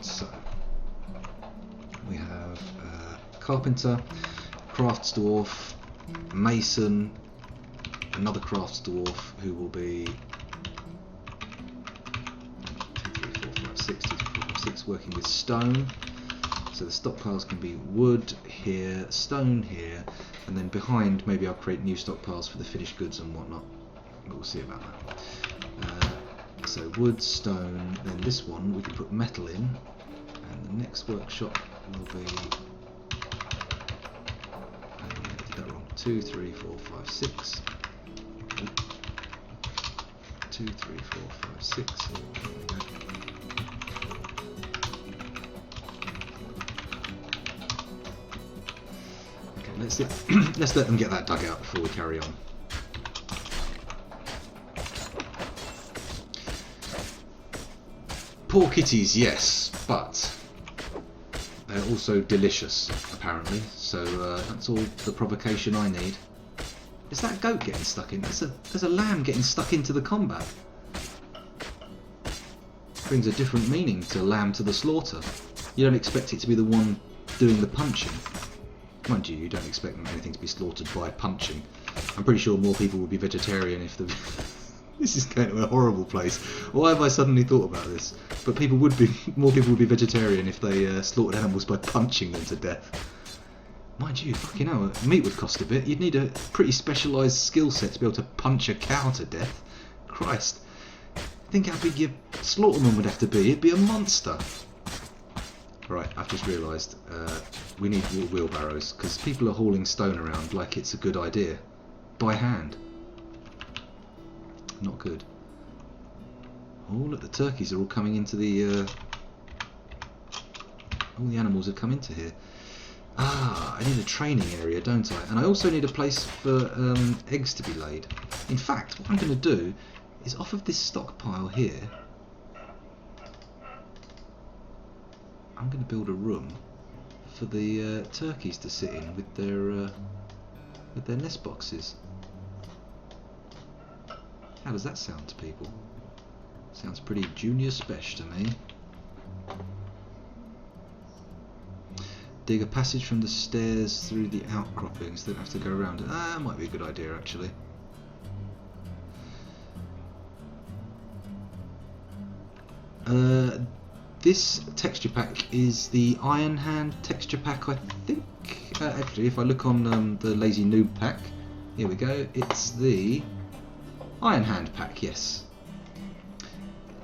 So we have carpenter, crafts dwarf, mason, another crafts dwarf who will be 2, 3, 4, 5, 6, 2, 3, 4, 5, 6, working with stone. So the stockpiles can be wood here, stone here, and then behind maybe I'll create new stockpiles for the finished goods and whatnot. We'll see about that. So wood, stone, then this one we can put metal in, and the next workshop will be. I did that wrong. 2, 3, 4, 5, 6. 2, 3, 4, 5, 6. Okay, let's let them get that dug out before we carry on. Poor kitties, yes, but they're also delicious, apparently. So that's all the provocation I need. Is that goat getting stuck in? There's a lamb getting stuck into the combat. Brings a different meaning to lamb to the slaughter. You don't expect it to be the one doing the punching. Mind you, you don't expect anything to be slaughtered by punching. I'm pretty sure more people would be vegetarian if the... This is going to a horrible place. Why have I suddenly thought about this? But more people would be vegetarian if they slaughtered animals by punching them to death. Mind you, fucking hell, meat would cost a bit. You'd need a pretty specialised skill set to be able to punch a cow to death. Christ. Think how big your slaughterman would have to be. It'd be a monster. Right, I've just realised we need wheelbarrows because people are hauling stone around like it's a good idea. By hand. Not good. Oh look, the turkeys are all coming into the... all the animals have come into here. Ah, I need a training area, don't I? And I also need a place for eggs to be laid. In fact, what I'm going to do is off of this stockpile here, I'm going to build a room for the turkeys to sit in with their nest boxes. How does that sound to people? Sounds pretty junior spesh to me. Dig a passage from the stairs through the outcroppings, don't have to go around it. Ah, might be a good idea actually. This texture pack is the Iron Hand texture pack, I think. Actually, if I look on the Lazy Noob pack, here we go, it's the Iron Hand pack, yes.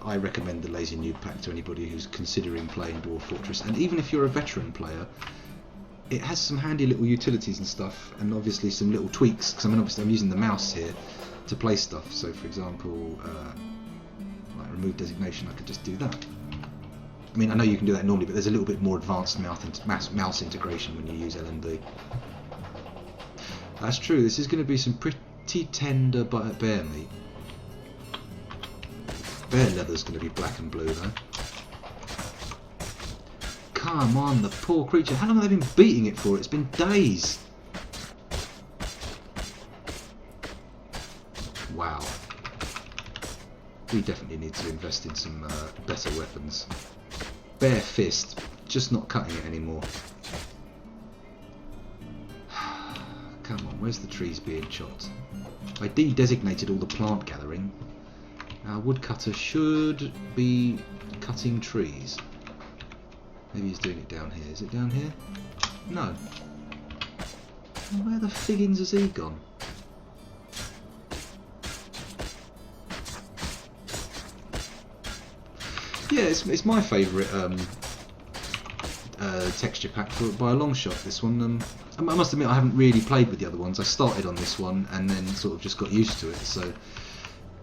I recommend the Lazy Noob pack to anybody who's considering playing Dwarf Fortress, and even if you're a veteran player, it has some handy little utilities and stuff, and obviously some little tweaks, because obviously I'm using the mouse here to play stuff. So for example, like remove designation, I could just do that. I mean, I know you can do that normally, but there's a little bit more advanced mouse integration when you use LND. That's true, this is going to be some pretty tender bear meat. Bear leather's going to be black and blue though. Come on, the poor creature. How long have they been beating it for? It's been days. Wow. We definitely need to invest in some better weapons. Bare fist, just not cutting it anymore. Come on, where's the trees being chopped? I de-designated all the plant gathering. Our woodcutter should be cutting trees. Maybe he's doing it down here. Is it down here? No. Where the figgins has he gone? Yeah, it's my favourite texture pack by a long shot, this one. I must admit I haven't really played with the other ones. I started on this one and then sort of just got used to it, so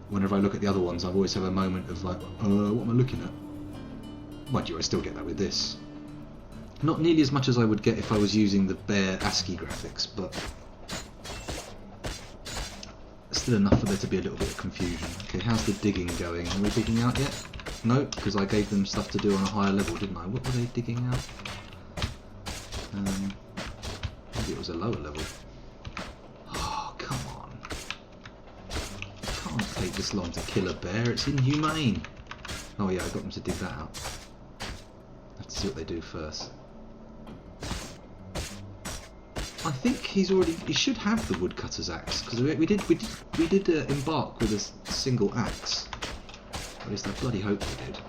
whenever I look at the other ones I always have a moment of like, what am I looking at? Mind you, I still get that with this. Not nearly as much as I would get if I was using the bare ASCII graphics, but still enough for there to be a little bit of confusion. Okay, how's the digging going? Are we digging out yet? No, because I gave them stuff to do on a higher level, didn't I? What were they digging out? Maybe it was a lower level. Oh, come on. It can't take this long to kill a bear, it's inhumane. Oh yeah, I got them to dig that out. I have to see what they do first. I think he should have the woodcutter's axe, because we did embark with a single axe. At least I bloody hope we did.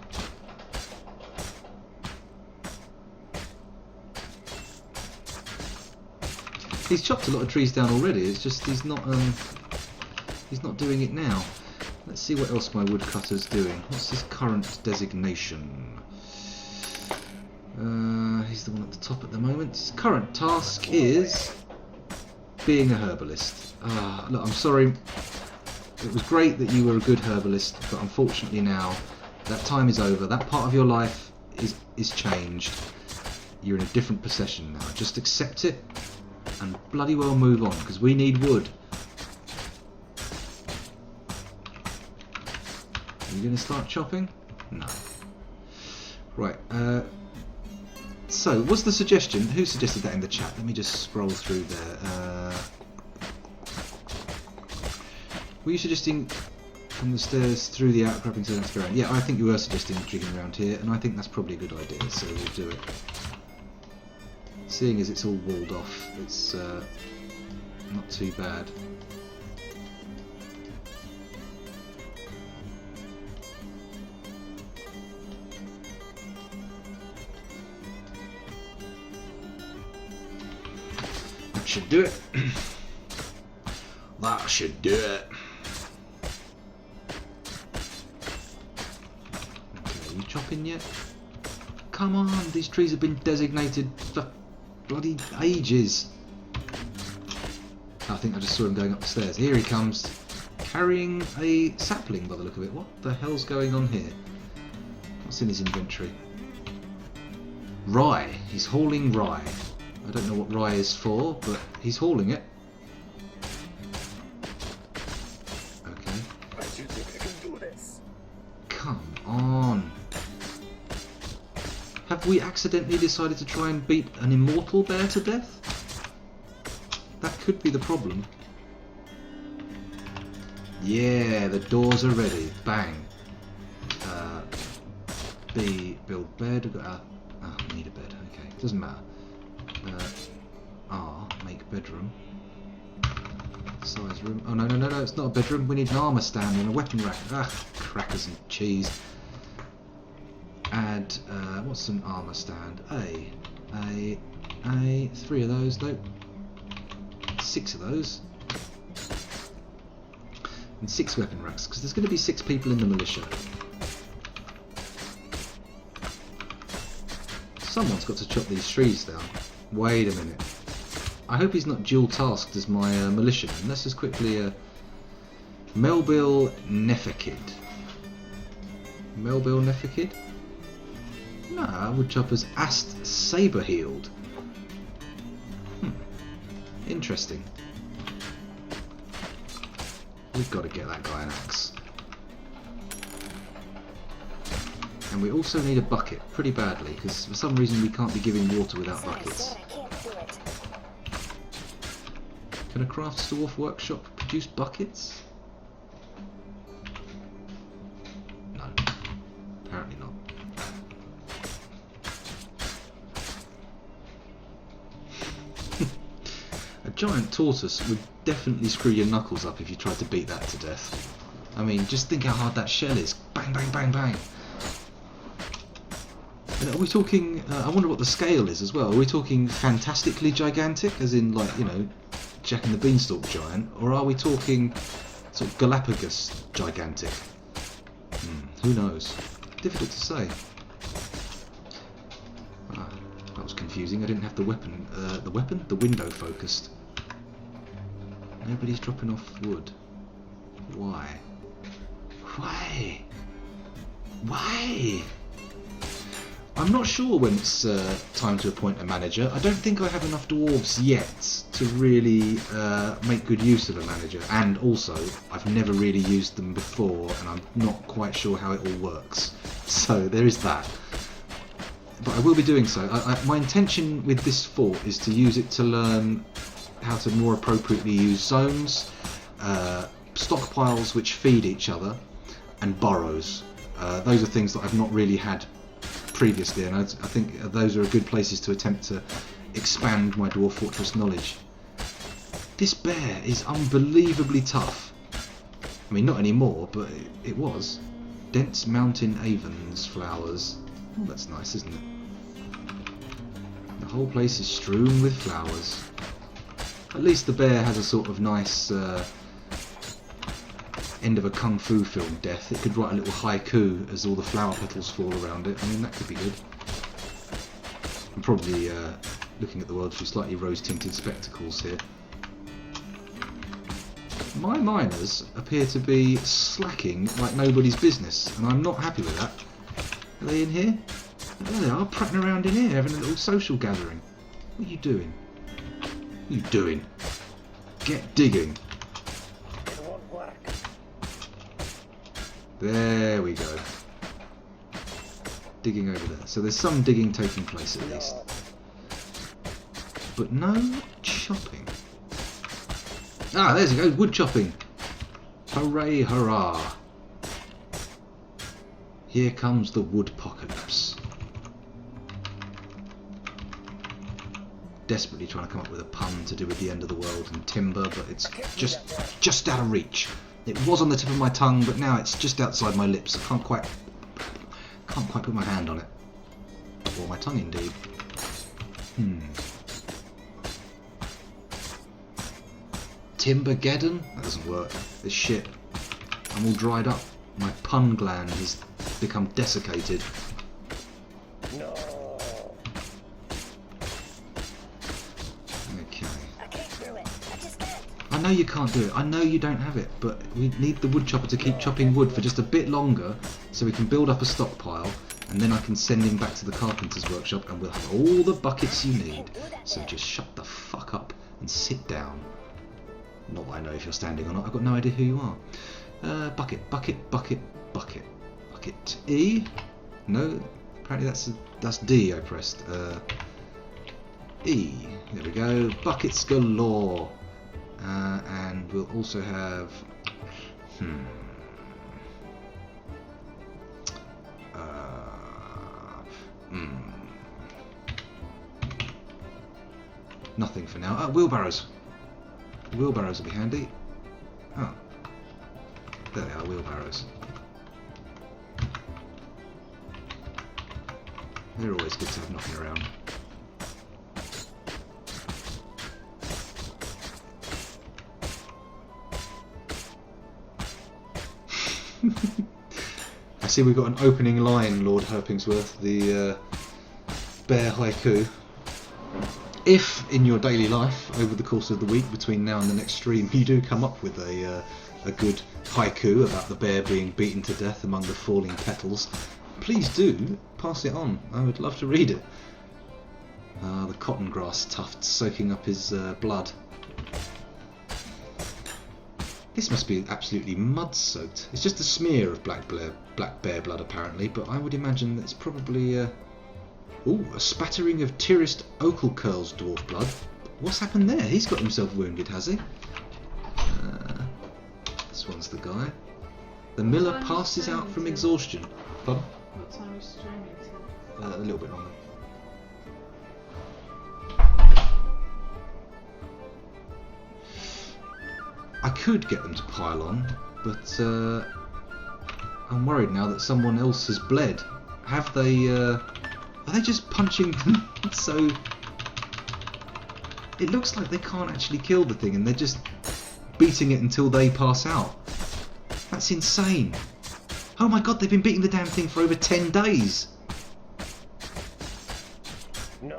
He's chopped a lot of trees down already. It's just he's not doing it now. Let's see what else my woodcutter's doing. What's his current designation? He's the one at the top at the moment. His current task is being a herbalist. Look, I'm sorry. It was great that you were a good herbalist, but unfortunately now that time is over. That part of your life is changed. You're in a different profession now. Just accept it and bloody well move on, because we need wood. Are you going to start chopping? No. Right. So, what's the suggestion? Who suggested that in the chat? Let me just scroll through there. Were you suggesting from the stairs through the outcropping to the ground? Yeah, I think you were suggesting digging around here, and I think that's probably a good idea, so we'll do it. Seeing as it's all walled off, it's not too bad. That should do it. That should do it. Okay, are you chopping yet? Come on, these trees have been designated for bloody ages. I think I just saw him going up the stairs. Here he comes, carrying a sapling by the look of it. What the hell's going on here? What's in his inventory? Rye. He's hauling rye. I don't know what rye is for, but he's hauling it. Okay. I do think I can do this. Come on. Have we accidentally decided to try and beat an immortal bear to death? That could be the problem. Yeah, the doors are ready. Bang. B, build bed. I need a bed. Okay, doesn't matter. R, make bedroom. Size room. Oh no, it's not a bedroom. We need an armour stand and a weapon rack. Ah, crackers and cheese. Add, what's an armour stand? A, 3 of those, nope. 6 of those. And 6 weapon racks, because there's going to be 6 people in the militia. Someone's got to chop these trees down. Wait a minute. I hope he's not dual tasked as my militiaman. Let's just quickly, Melville Nefekid. Melville Nefekid? No, woodchopper's Ast Saber-heeled. Interesting. We've got to get that guy an axe. And we also need a bucket, pretty badly, because for some reason we can't be giving water without buckets. Can a craft dwarf workshop produce buckets? No. Apparently not. A giant tortoise would definitely screw your knuckles up if you tried to beat that to death. I mean, just think how hard that shell is. Bang, bang, bang, bang. And are we talking, I wonder what the scale is as well. Are we talking fantastically gigantic, as in, like, you know, Jack and the Beanstalk giant? Or are we talking sort of Galapagos gigantic? Who knows? Difficult to say. That was confusing. I didn't have the weapon. The window focused. Nobody's dropping off wood. Why? Why? Why? I'm not sure when it's time to appoint a manager. I don't think I have enough dwarves yet to really make good use of a manager. And also, I've never really used them before, and I'm not quite sure how it all works. So there is that. But I will be doing so. My intention with this fort is to use it to learn how to more appropriately use zones, stockpiles which feed each other, and burrows. Those are things that I've not really had previously, and I think those are good places to attempt to expand my Dwarf Fortress knowledge. This bear is unbelievably tough. I mean, not anymore, but it was. Dense mountain avens flowers. Oh, that's nice, isn't it? The whole place is strewn with flowers. At least the bear has a sort of nice end of a kung fu film death. It could write a little haiku as all the flower petals fall around it. I mean, that could be good. I'm probably looking at the world through slightly rose-tinted spectacles here. My miners appear to be slacking like nobody's business, and I'm not happy with that. Are they in here? There they are, prattling around in here, having a little social gathering. What are you doing? What are you doing? Get digging. There we go. Digging over there. So there's some digging taking place at least. But no chopping. Ah, there you go, wood chopping. Hooray, hurrah. Here comes the woodpocalypse. Desperately trying to come up with a pun to do with the end of the world and timber, but it's just out of reach. It was on the tip of my tongue, but now it's just outside my lips. I can't quite put my hand on it. Or my tongue, indeed. Timbergeddon? That doesn't work. It's shit. I'm all dried up. My pun gland has become desiccated. No. Okay. I can't do it. I just can't. I know you can't do it. I know you don't have it, but we need the wood chopper to keep chopping wood for just a bit longer so we can build up a stockpile, and then I can send him back to the carpenter's workshop and we'll have all the buckets you need. So just shut the fuck up and sit down. Not that I know if you're standing or not. I've got no idea who you are. Bucket, bucket, bucket, bucket. Bucket E? No, apparently that's D I pressed. E. There we go. Buckets galore. And we'll also have... Nothing for now. Wheelbarrows. Wheelbarrows will be handy. Oh. There they are, wheelbarrows. They're always good to have knocking around. I see we've got an opening line, Lord Herpingsworth, the bear haiku. If in your daily life, over the course of the week, between now and the next stream, you do come up with a good haiku about the bear being beaten to death among the falling petals, please do pass it on. I would love to read it. The cotton grass tuft soaking up his blood. This must be absolutely mud-soaked. It's just a smear of black bear blood, apparently, but I would imagine that it's probably... Ooh, a spattering of Tirist Oakelcurl's dwarf blood. What's happened there? He's got himself wounded, has he? This one's the guy. The miller passes out from exhaustion. Pardon? What time are you streaming to? A little bit longer. I could get them to pile on, but I'm worried now that someone else has bled. Have they... Are they just punching them? So it looks like they can't actually kill the thing and they're just beating it until they pass out. That's insane. Oh my god, they've been beating the damn thing for over 10 days. No.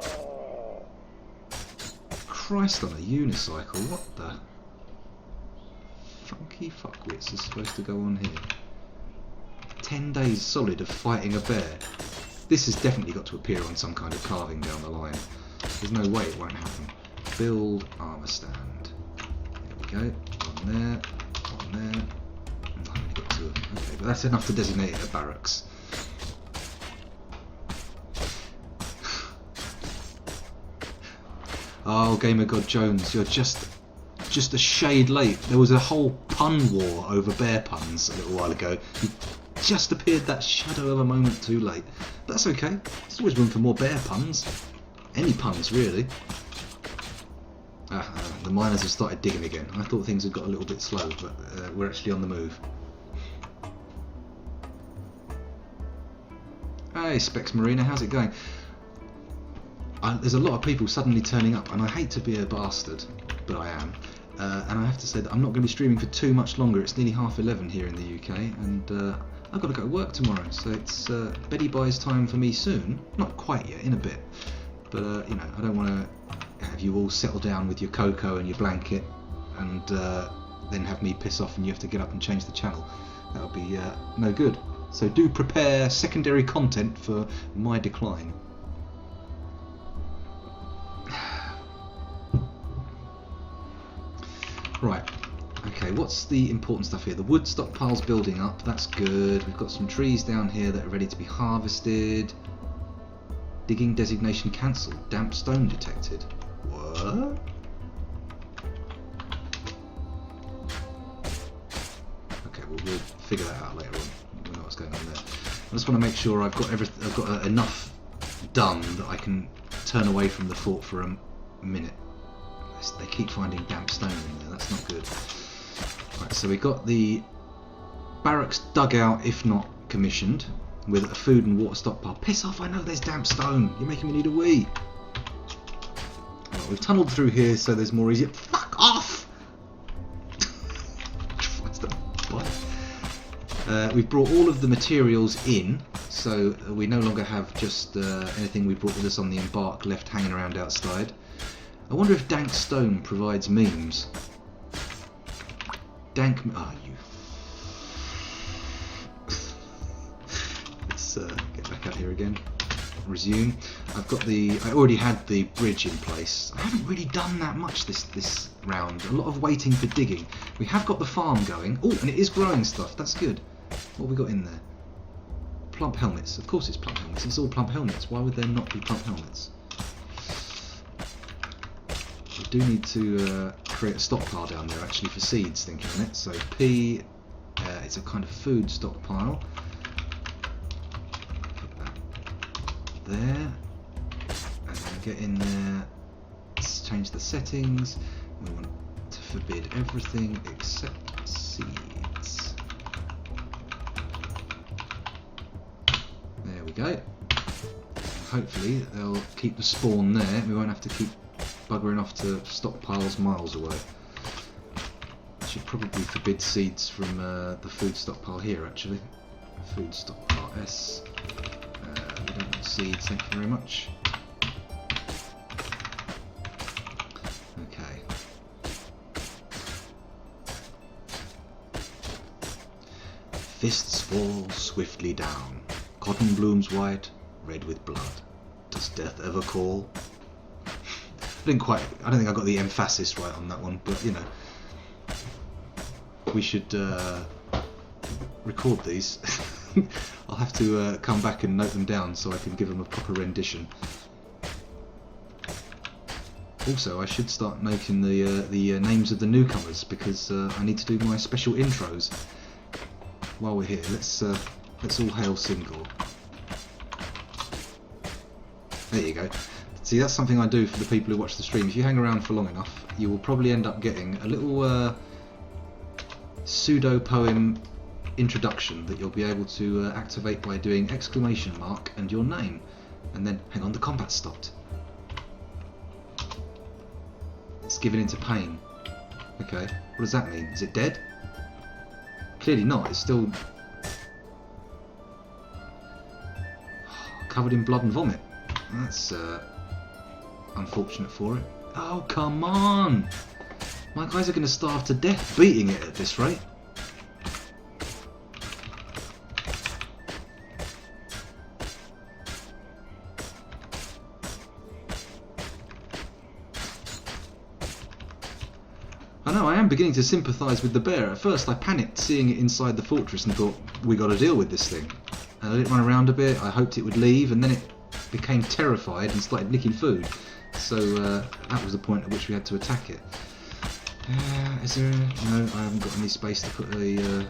Christ on a unicycle, what the funky fuckwits is supposed to go on here? 10 days solid of fighting a bear. This has definitely got to appear on some kind of carving down the line. There's no way it won't happen. Build armour stand. There we go. One there. One there. I've only got 2 of them. Okay, but that's enough to designate it a barracks. Oh, Gamer God Jones, you're just a shade late. There was a whole pun war over bear puns a little while ago. You just appeared that shadow of a moment too late. But that's okay. There's always room for more bear puns. Any puns, really. The miners have started digging again. I thought things had got a little bit slow, but we're actually on the move. Hey, Specs Marina, how's it going? There's a lot of people suddenly turning up, and I hate to be a bastard, but I am. And I have to say that I'm not going to be streaming for too much longer. It's nearly 11:30 here in the UK, and I've got to go to work tomorrow, so it's Betty Buy's time for me soon. Not quite yet, in a bit. But, you know, I don't want to have you all settle down with your cocoa and your blanket, and then have me piss off and you have to get up and change the channel. That would be no good. So do prepare secondary content for my decline. Right, okay, what's the important stuff here? The wood stockpile's building up, that's good. We've got some trees down here that are ready to be harvested. Digging designation cancelled. Damp stone detected. What? Okay, well, we'll figure that out later on. We'll know what's going on there. I just want to make sure I've got enough done that I can turn away from the fort for a minute. They keep finding damp stone in there, that's not good. Right, so we got the barracks dug out, if not commissioned, with a food and water stockpile. Piss off, I know there's damp stone. You're making me need a wee. Right, we've tunnelled through here so there's more easy. Fuck off! What? We've brought all of the materials in, so we no longer have just anything we brought with us on the embark left hanging around outside. I wonder if dank stone provides memes. Dank... Ah, you... Let's get back out here again. Resume. I've got the... I already had the bridge in place. I haven't really done that much this round. A lot of waiting for digging. We have got the farm going. Oh, and it is growing stuff. That's good. What have we got in there? Plump helmets. Of course it's plump helmets. It's all plump helmets. Why would there not be plump helmets? We do need to create a stockpile down there actually for seeds, thinking on it. So P, it's a kind of food stockpile. Put that there, and then get in there. Let's change the settings. We want to forbid everything except seeds. There we go. Hopefully they'll keep the spawn there. We won't have to keep buggering off to stockpiles miles away. I should probably forbid seeds from the food stockpile here actually. Food stockpile S. We don't want seeds, thank you very much. Okay. Fists fall swiftly down. Cotton blooms white, red with blood. Does death ever call? I don't think I got the emphasis right on that one, but you know, we should record these. I'll have to come back and note them down so I can give them a proper rendition. Also, I should start noting the names of the newcomers because I need to do my special intros. While we're here, let's all hail Single. There you go. See, that's something I do for the people who watch the stream. If you hang around for long enough, you will probably end up getting a little pseudo-poem introduction that you'll be able to activate by doing exclamation mark and your name. And then, hang on, the combat stopped. It's given into pain. Okay, what does that mean? Is it dead? Clearly not, it's still covered in blood and vomit. That's unfortunate for it. Oh, come on! My guys are going to starve to death beating it at this rate. I know, I am beginning to sympathise with the bear. At first I panicked seeing it inside the fortress and thought, we got to deal with this thing. And I let it run around a bit, I hoped it would leave, and then it became terrified and started nicking food. So that was the point at which we had to attack it. Is there... No, I haven't got any space to put a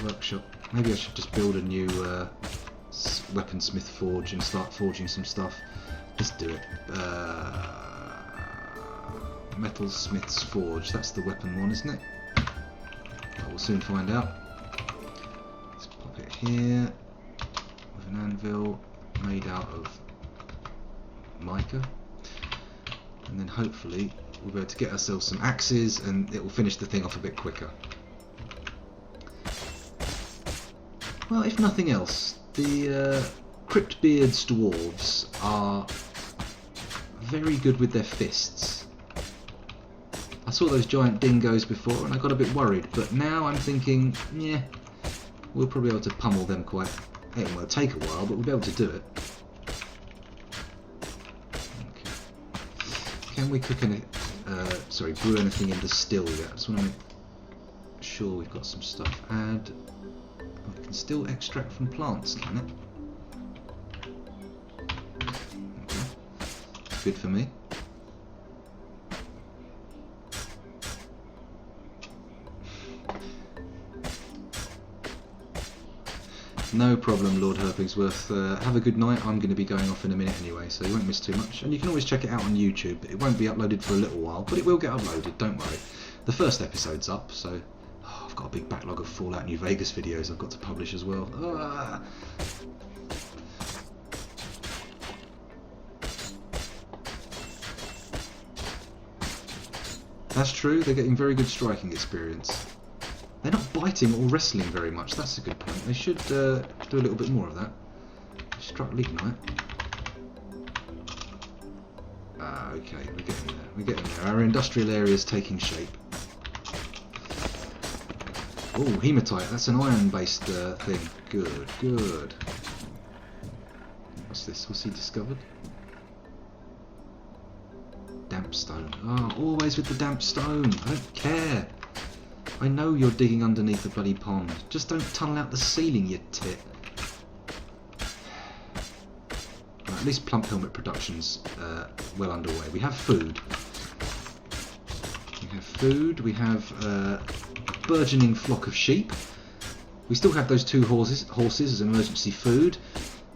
workshop. Maybe I should just build a new weaponsmith forge and start forging some stuff. Let's do it. Metalsmith's Forge, that's the weapon one, isn't it? I will soon find out. Let's pop it here with an anvil made out of mica, and then hopefully we'll be able to get ourselves some axes and it will finish the thing off a bit quicker. Well, if nothing else, the Cryptbeards dwarves are very good with their fists. I saw those giant dingoes before and I got a bit worried, but now I'm thinking, yeah, we'll probably be able to pummel them quite... It will take a while, but we'll be able to do it. Okay. Can we cook any... sorry, brew anything in the still yet? I just want to make sure we've got some stuff. Add... Oh, it can still extract from plants, can it? Okay. That's good for me. No problem, Lord Herpingsworth. Have a good night. I'm going to be going off in a minute anyway, so you won't miss too much. And you can always check it out on YouTube. It won't be uploaded for a little while, but it will get uploaded, don't worry. The first episode's up, so... Oh, I've got a big backlog of Fallout New Vegas videos I've got to publish as well. Ah. That's true, they're getting very good striking experience. They're not biting or wrestling very much, that's a good point. They should do a little bit more of that. Struck Lignite. Okay, we're getting there. We're getting there. Our industrial area is taking shape. Oh, hematite, that's an iron-based thing. Good, good. What's this? What's he discovered? Damp stone. Oh, always with the damp stone. I don't care. I know you're digging underneath the bloody pond. Just don't tunnel out the ceiling, you tit. Right, at least Plump Helmet Production's well underway. We have food. We have food. We have a burgeoning flock of sheep. We still have those 2 horses as emergency food,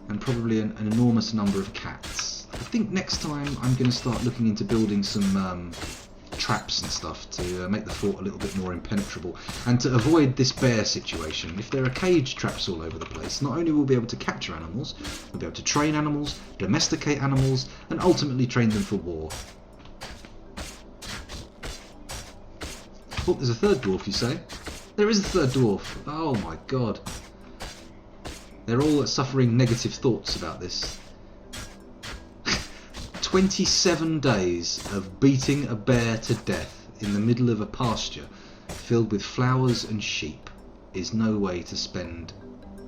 and probably an enormous number of cats. I think next time I'm going to start looking into building some traps and stuff to make the fort a little bit more impenetrable, and to avoid this bear situation. If there are cage traps all over the place, not only will we be able to capture animals, we'll be able to train animals, domesticate animals, and ultimately train them for war. Oh, there's a third dwarf, you say? There is a third dwarf. Oh my god. They're all suffering negative thoughts about this. 27 days of beating a bear to death in the middle of a pasture filled with flowers and sheep is no way to spend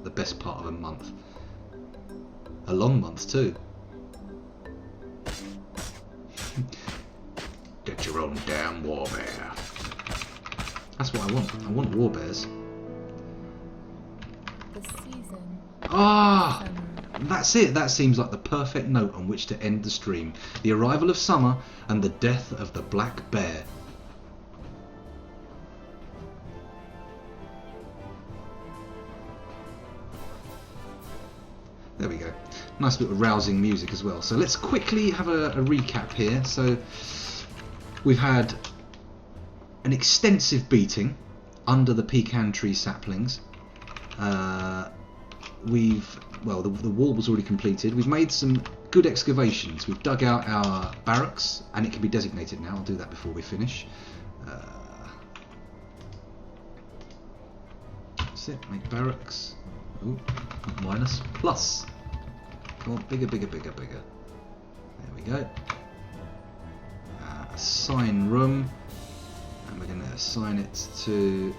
the best part of a month. A long month too. Get your own damn war bear. That's what I want. I want war bears. The season. Ah! That's it. That seems like the perfect note on which to end the stream. The arrival of summer and the death of the black bear. There we go. Nice bit of rousing music as well. So let's quickly have a recap here. So we've had an extensive beating under the pecan tree saplings. The wall was already completed. We've made some good excavations. We've dug out our barracks, and it can be designated now. I'll do that before we finish. That's it. Make barracks. Ooh, not minus. Plus. Come on, bigger, bigger, bigger, bigger. There we go. Assign room. And we're going to assign it to...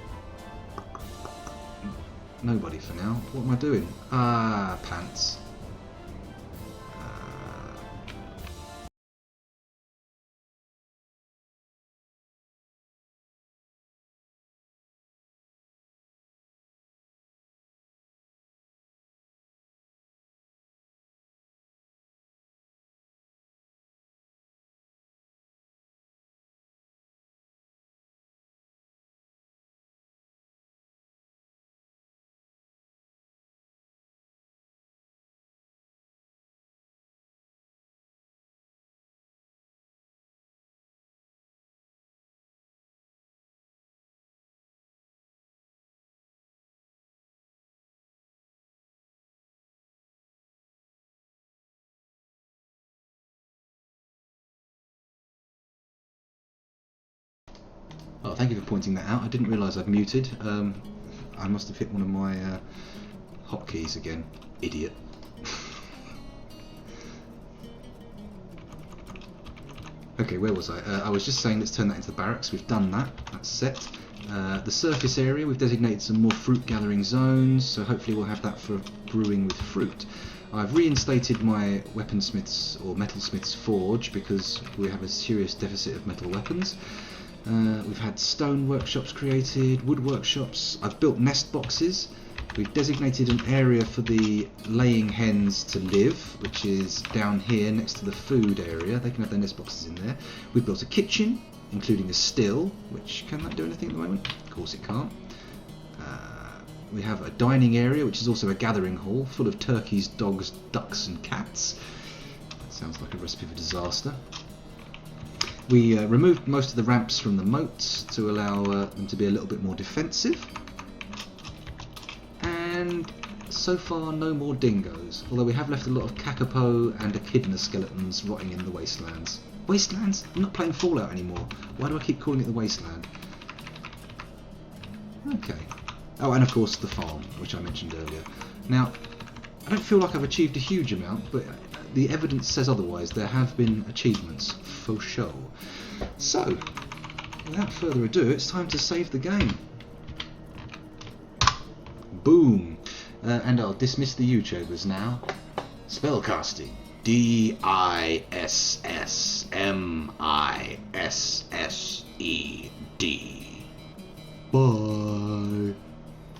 nobody for now. What am I doing? Pants. Oh, thank you for pointing that out. I didn't realise I'd muted. I must have hit one of my hotkeys again. Idiot. Okay, where was I? I was just saying let's turn that into the barracks. We've done that. That's set. The surface area, we've designated some more fruit gathering zones, so hopefully we'll have that for brewing with fruit. I've reinstated my weaponsmith's or metalsmith's forge because we have a serious deficit of metal weapons. We've had stone workshops created, wood workshops. I've built nest boxes. We've designated an area for the laying hens to live, which is down here next to the food area. They can have their nest boxes in there. We've built a kitchen, including a still, which can that do anything at the moment? Of course it can't. We have a dining area, which is also a gathering hall, full of turkeys, dogs, ducks and cats. That sounds like a recipe for disaster. We removed most of the ramps from the moats to allow them to be a little bit more defensive. And so far no more dingoes, although we have left a lot of kakapo and echidna skeletons rotting in the wastelands. Wastelands? I'm not playing Fallout anymore. Why do I keep calling it the wasteland? Okay. Oh, and of course the farm, which I mentioned earlier. Now, I don't feel like I've achieved a huge amount, but the evidence says otherwise. There have been achievements, for sure. So, without further ado, it's time to save the game. Boom! And I'll dismiss the YouTubers now. Spellcasting. DISSMISSED. Bye.